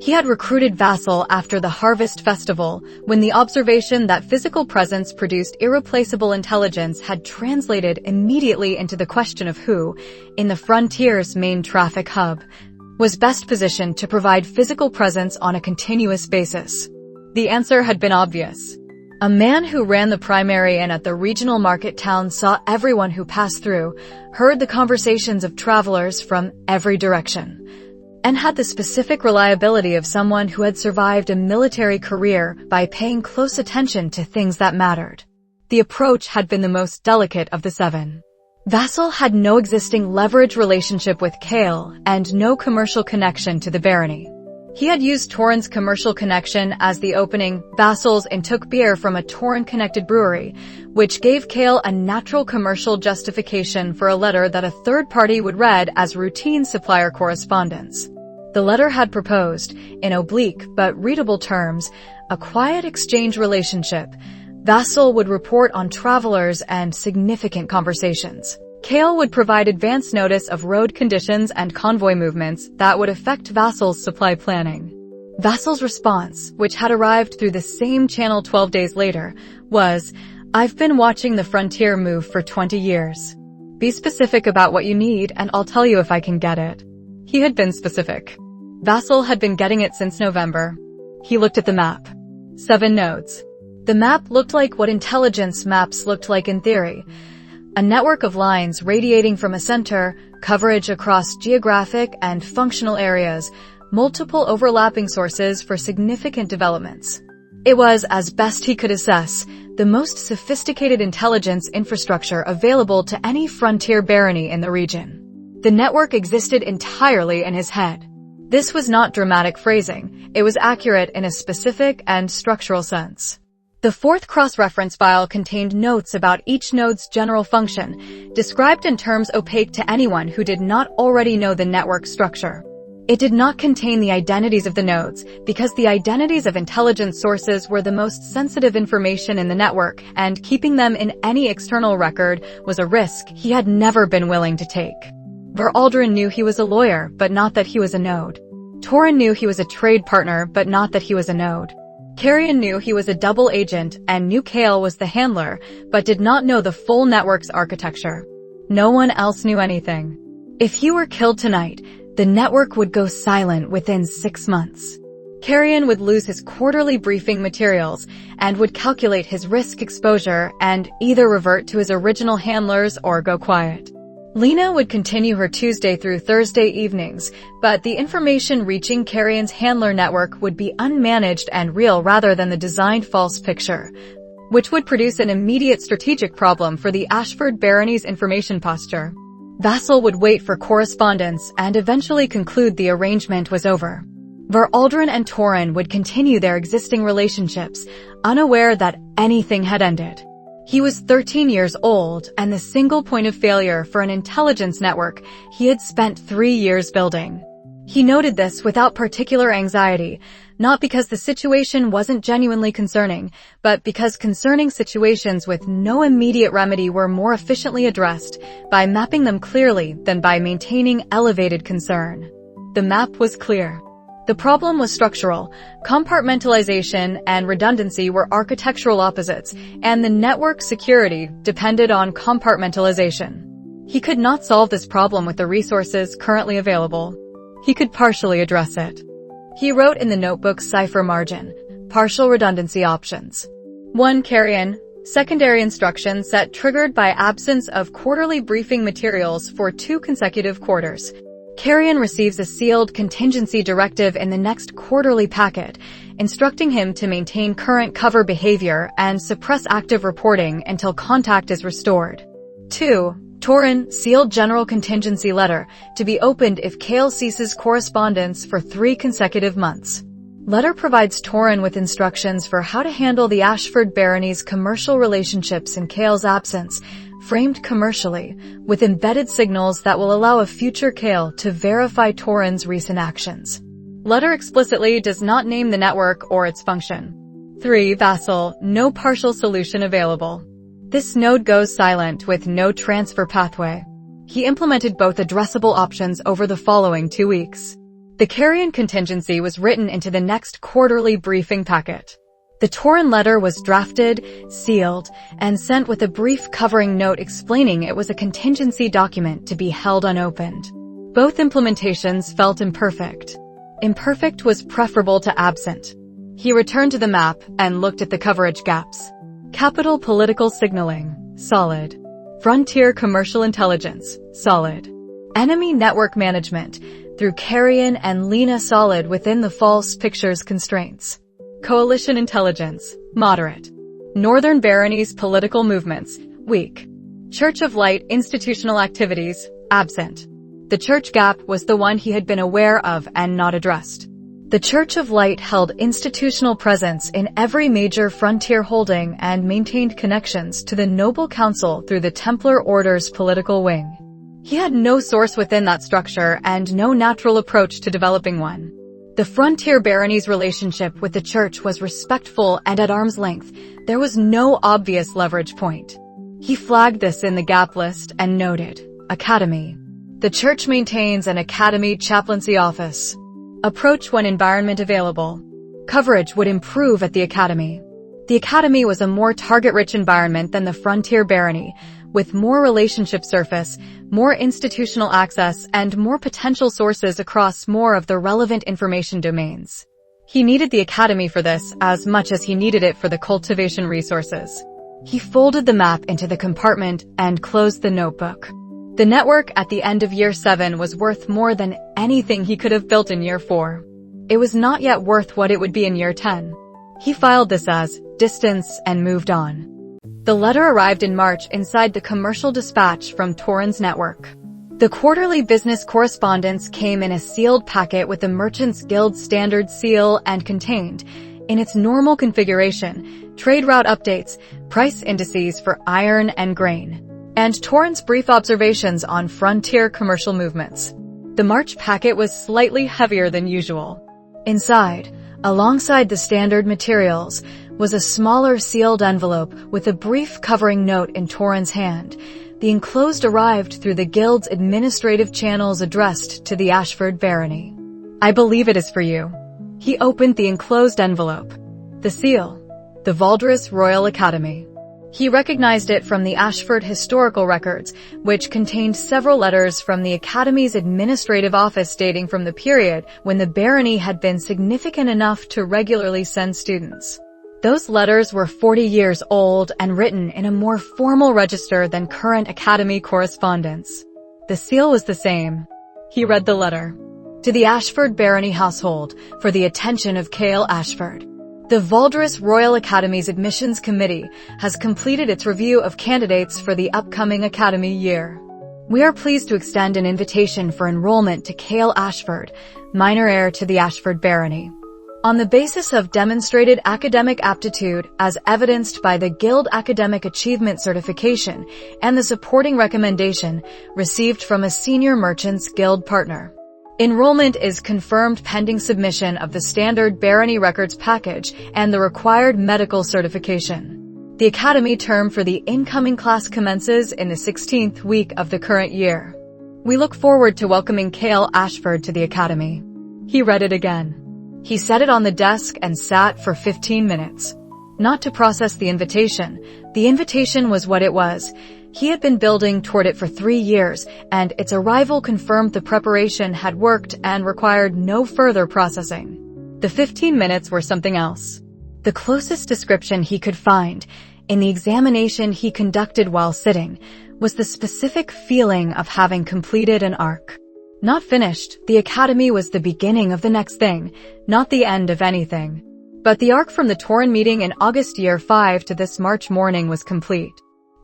S1: He had recruited Vassal after the Harvest Festival, when the observation that physical presence produced irreplaceable intelligence had translated immediately into the question of who, in the frontier's main traffic hub, was best positioned to provide physical presence on a continuous basis. The answer had been obvious. A man who ran the primary and at the regional market town saw everyone who passed through, heard the conversations of travelers from every direction, and had the specific reliability of someone who had survived a military career by paying close attention to things that mattered. The approach had been the most delicate of the 7. Vassal had no existing leverage relationship with Kael and no commercial connection to the barony. He had used Torrin's commercial connection as the opening vassals and took beer from a Torrin-connected brewery, which gave Kael a natural commercial justification for a letter that a third party would read as routine supplier correspondence. The letter had proposed, in oblique but readable terms, a quiet exchange relationship. Vassal would report on travelers and significant conversations. Kael would provide advance notice of road conditions and convoy movements that would affect Vassal's supply planning. Vassal's response, which had arrived through the same channel 12 days later, was, "I've been watching the frontier move for 20 years. Be specific about what you need and I'll tell you if I can get it." He had been specific. Vassal had been getting it since November. He looked at the map. 7 nodes. The map looked like what intelligence maps looked like in theory. A network of lines radiating from a center, coverage across geographic and functional areas, multiple overlapping sources for significant developments. It was, as best he could assess, the most sophisticated intelligence infrastructure available to any frontier barony in the region. The network existed entirely in his head. This was not dramatic phrasing, it was accurate in a specific and structural sense. The 4th cross-reference file contained notes about each node's general function, described in terms opaque to anyone who did not already know the network structure. It did not contain the identities of the nodes, because the identities of intelligence sources were the most sensitive information in the network, and keeping them in any external record was a risk he had never been willing to take. Aldrin knew he was a lawyer, but not that he was a node. Torrin knew he was a trade partner, but not that he was a node. Carrion knew he was a double agent and knew Kael was the handler, but did not know the full network's architecture. No one else knew anything. If he were killed tonight, the network would go silent within 6 months. Carrion would lose his quarterly briefing materials and would calculate his risk exposure and either revert to his original handlers or go quiet. Lena would continue her Tuesday through Thursday evenings, but the information reaching Carrion's handler network would be unmanaged and real rather than the designed false picture, which would produce an immediate strategic problem for the Ashford barony's information posture. Vassal would wait for correspondence and eventually conclude the arrangement was over. Aldrin and Torrin would continue their existing relationships, unaware that anything had ended. He was 13 years old and the single point of failure for an intelligence network he had spent 3 years building. He noted this without particular anxiety, not because the situation wasn't genuinely concerning, but because concerning situations with no immediate remedy were more efficiently addressed by mapping them clearly than by maintaining elevated concern. The map was clear. The problem was structural. Compartmentalization and redundancy were architectural opposites, and the network security depended on compartmentalization. He could not solve this problem with the resources currently available. He could partially address it. He wrote in the notebook's cipher margin, partial redundancy options. 1. Carrion. Secondary instruction set triggered by absence of quarterly briefing materials for 2 consecutive quarters. Carrion receives a sealed contingency directive in the next quarterly packet, instructing him to maintain current cover behavior and suppress active reporting until contact is restored. 2. Torrin, sealed general contingency letter, to be opened if Kael ceases correspondence for 3 consecutive months. Letter provides Torrin with instructions for how to handle the Ashford barony's commercial relationships in Kael's absence, framed commercially, with embedded signals that will allow a future Kael to verify Torrin's recent actions. Letter explicitly does not name the network or its function. 3. Vassal, no partial solution available. This node goes silent with no transfer pathway. He implemented both addressable options over the following 2 weeks. The Carrion contingency was written into the next quarterly briefing packet. The Torrin letter was drafted, sealed, and sent with a brief covering note explaining it was a contingency document to be held unopened. Both implementations felt imperfect. Imperfect was preferable to absent. He returned to the map and looked at the coverage gaps. Capital political signaling, solid. Frontier commercial intelligence, solid. Enemy network management, through Carrion and Lena, solid within the false pictures constraints. Coalition intelligence, moderate. Northern baronies political movements, weak. Church of Light institutional activities, absent. The church gap was the one he had been aware of and not addressed. The Church of Light held institutional presence in every major frontier holding and maintained connections to the noble council through the Templar Order's political wing. He had no source within that structure and no natural approach to developing one. The frontier barony's relationship with the church was respectful and at arm's length. There was no obvious leverage point. He flagged this in the gap list and noted, Academy. The church maintains an Academy chaplaincy office. Approach when environment available. Coverage would improve at the Academy. The Academy was a more target-rich environment than the frontier barony, with more relationship surface, more institutional access, and more potential sources across more of the relevant information domains. He needed the Academy for this as much as he needed it for the cultivation resources. He folded the map into the compartment and closed the notebook. The network at the end of year 7 was worth more than anything he could have built in year 4. It was not yet worth what it would be in year 10. He filed this as distance and moved on. The letter arrived in March inside the commercial dispatch from Torrens network. The quarterly business correspondence came in a sealed packet with the Merchants Guild standard seal and contained, in its normal configuration, trade route updates, price indices for iron and grain, and Torrens' brief observations on frontier commercial movements. The March packet was slightly heavier than usual. Inside, alongside the standard materials, was a smaller sealed envelope with a brief covering note in Torrens' hand. The enclosed arrived through the Guild's administrative channels addressed to the Ashford barony. I believe it is for you. He opened the enclosed envelope. The seal. The Valdres Royal Academy. He recognized it from the Ashford historical records, which contained several letters from the Academy's administrative office dating from the period when the barony had been significant enough to regularly send students. Those letters were 40 years old and written in a more formal register than current Academy correspondence. The seal was the same. He read the letter. To the Ashford barony household, for the attention of Kael Ashford. The Valdres Royal Academy's Admissions Committee has completed its review of candidates for the upcoming Academy year. We are pleased to extend an invitation for enrollment to Kael Ashford, minor heir to the Ashford barony. On the basis of demonstrated academic aptitude as evidenced by the Guild Academic Achievement Certification and the supporting recommendation received from a senior Merchants Guild partner. Enrollment is confirmed pending submission of the standard barony records package and the required medical certification. The Academy term for the incoming class commences in the 16th week of the current year. We look forward to welcoming Kael Ashford to the Academy. He read it again. He set it on the desk and sat for 15 minutes. Not to process the invitation. The invitation was what it was. He had been building toward it for 3 years, and its arrival confirmed the preparation had worked and required no further processing. The 15 minutes were something else. The closest description he could find, in the examination he conducted while sitting, was the specific feeling of having completed an arc. Not finished, the Academy was the beginning of the next thing, not the end of anything. But the arc from the Torren meeting in August year 5 to this March morning was complete.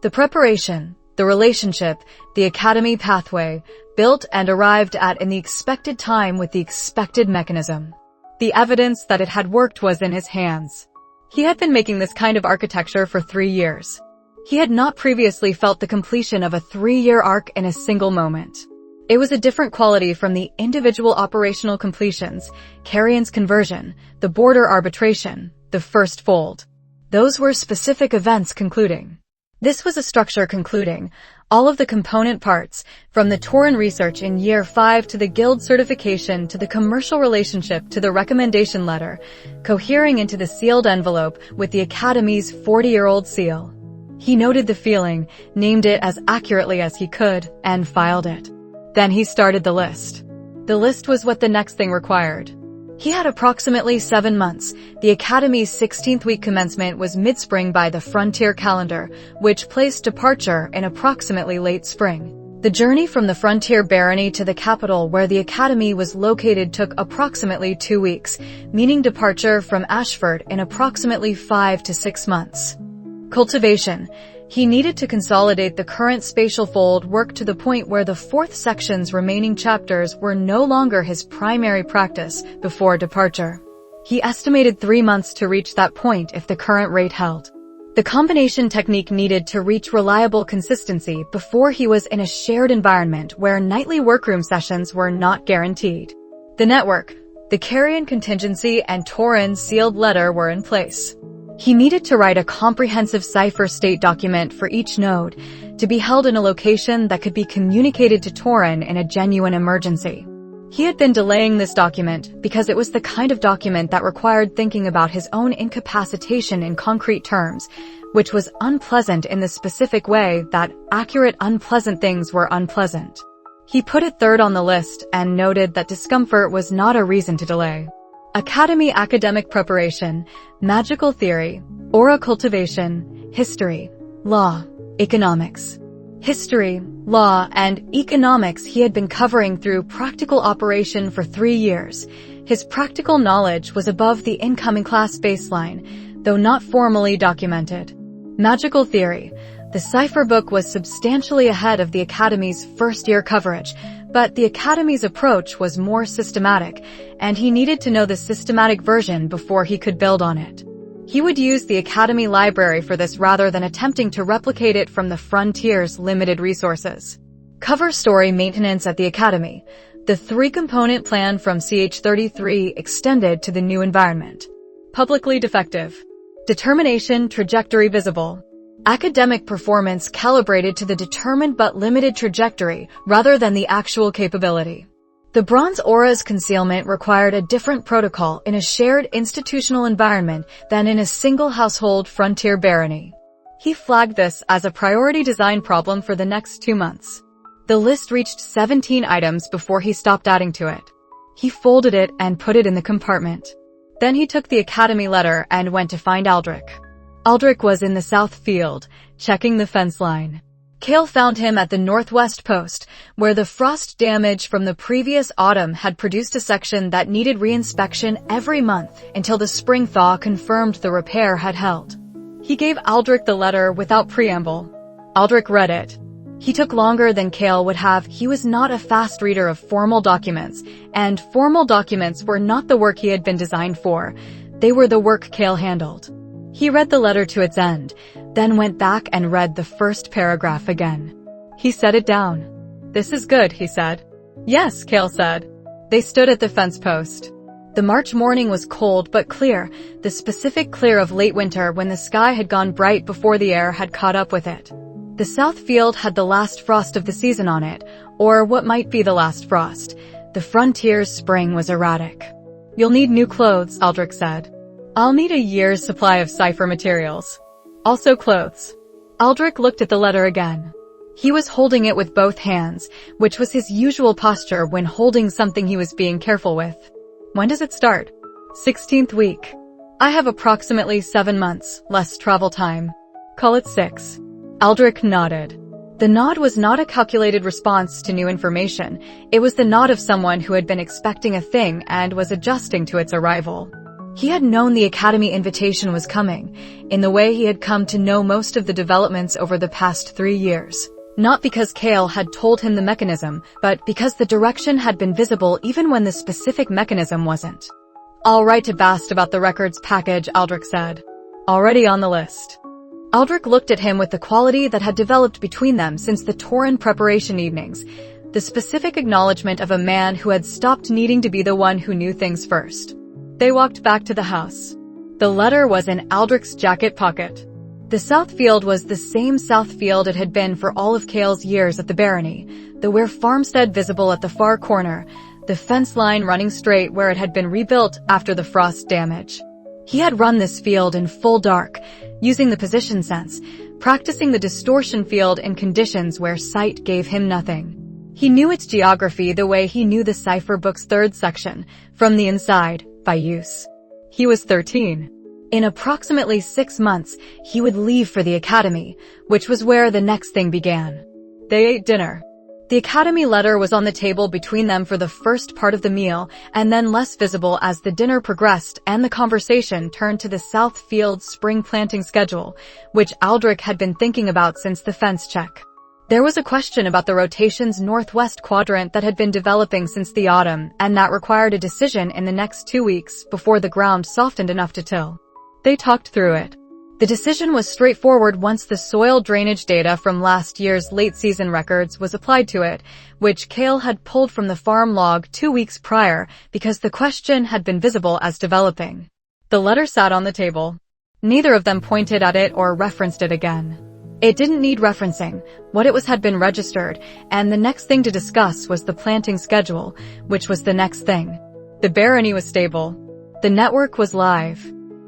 S1: The preparation, the relationship, the Academy pathway, built and arrived at in the expected time with the expected mechanism. The evidence that it had worked was in his hands. He had been making this kind of architecture for 3 years. He had not previously felt the completion of a 3-year arc in a single moment. It was a different quality from the individual operational completions, Carrion's conversion, the border arbitration, the first fold. Those were specific events concluding. This was a structure concluding, all of the component parts, from the Torren research in year 5 to the Guild certification to the commercial relationship to the recommendation letter, cohering into the sealed envelope with the Academy's 40-year-old seal. He noted the feeling, named it as accurately as he could, and filed it. Then he started the list. The list was what the next thing required. He had approximately 7 months. The Academy's 16th week commencement was mid-spring by the frontier calendar, which placed departure in approximately late spring. The journey from the frontier barony to the capital where the Academy was located took approximately 2 weeks, meaning departure from Ashford in approximately 5 to 6 months. Cultivation. He needed to consolidate the current spatial fold work to the point where the 4th section's remaining chapters were no longer his primary practice before departure. He estimated 3 months to reach that point if the current rate held. The combination technique needed to reach reliable consistency before he was in a shared environment where nightly workroom sessions were not guaranteed. The network, the carrion contingency, and Torin's sealed letter were in place. He needed to write a comprehensive cipher state document for each node, to be held in a location that could be communicated to Torin in a genuine emergency. He had been delaying this document because it was the kind of document that required thinking about his own incapacitation in concrete terms, which was unpleasant in the specific way that accurate unpleasant things were unpleasant. He put it third on the list and noted that discomfort was not a reason to delay. Academy academic preparation, magical theory, aura cultivation, history, law, economics. History, law, and economics he had been covering through practical operation for 3 years. His practical knowledge was above the incoming class baseline, though not formally documented. Magical theory. The cipher book was substantially ahead of the Academy's first-year coverage, but the Academy's approach was more systematic, and he needed to know the systematic version before he could build on it. He would use the Academy library for this rather than attempting to replicate it from the Frontier's limited resources. Cover story maintenance at the Academy. The 3-component plan from CH33 extended to the new environment. Publicly defective. Determination trajectory visible. Academic performance calibrated to the determined but limited trajectory rather than the actual capability. The Bronze Aura's concealment required a different protocol in a shared institutional environment than in a single household frontier barony. He flagged this as a priority design problem for the next 2 months. The list reached 17 items before he stopped adding to it. He folded it and put it in the compartment. Then he took the Academy letter and went to find Aldrich. Aldrich was in the south field, checking the fence line. Kael found him at the northwest post, where the frost damage from the previous autumn had produced a section that needed reinspection every month until the spring thaw confirmed the repair had held. He gave Aldrich the letter without preamble. Aldrich read it. He took longer than Kael would have. He was not a fast reader of formal documents, and formal documents were not the work he had been designed for. They were the work Kael handled. He read the letter to its end, then went back and read the first paragraph again. He set it down. "This is good," he said. "Yes," Kael said. They stood at the fence post. The March morning was cold but clear, the specific clear of late winter when the sky had gone bright before the air had caught up with it. The south field had the last frost of the season on it, or what might be the last frost. The frontier's spring was erratic. "You'll need new clothes," Aldrich said. "I'll need a year's supply of cipher materials. Also clothes." Aldrich looked at the letter again. He was holding it with both hands, which was his usual posture when holding something he was being careful with. "When does it start?" 16th week. "I have approximately 7 months, less travel time. Call it 6. Aldrich nodded. The nod was not a calculated response to new information. It was the nod of someone who had been expecting a thing and was adjusting to its arrival. He had known the Academy invitation was coming, in the way he had come to know most of the developments over the past 3 years. Not because Kael had told him the mechanism, but because the direction had been visible even when the specific mechanism wasn't. "I'll write to Bast about the records package," Aldrich said. "Already on the list." Aldrich looked at him with the quality that had developed between them since the Torin preparation evenings, the specific acknowledgement of a man who had stopped needing to be the one who knew things first. They walked back to the house. The letter was in Aldrich's jacket pocket. The south field was the same south field it had been for all of Kael's years at the barony, the Ware farmstead visible at the far corner, the fence line running straight where it had been rebuilt after the frost damage. He had run this field in full dark, using the position sense, practicing the distortion field in conditions where sight gave him nothing. He knew its geography the way he knew the cipher book's third section, from the inside, by use. He was 13. In approximately 6 months, he would leave for the academy, which was where the next thing began. They ate dinner. The academy letter was on the table between them for the first part of the meal, and then less visible as the dinner progressed and the conversation turned to the South Field spring planting schedule, which Aldrich had been thinking about since the fence check. There was a question about the rotation's northwest quadrant that had been developing since the autumn, and that required a decision in the next 2 weeks before the ground softened enough to till. They talked through it. The decision was straightforward once the soil drainage data from last year's late-season records was applied to it, which Kael had pulled from the farm log 2 weeks prior because the question had been visible as developing. The letter sat on the table. Neither of them pointed at it or referenced it again. It didn't need referencing. What it was had been registered, and the next thing to discuss was the planting schedule, which was the next thing. The barony was stable. The network was live.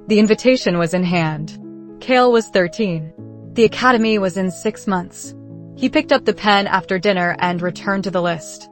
S1: The invitation was in hand. Kael was 13. The academy was in 6 months. He picked up the pen after dinner and returned to the list.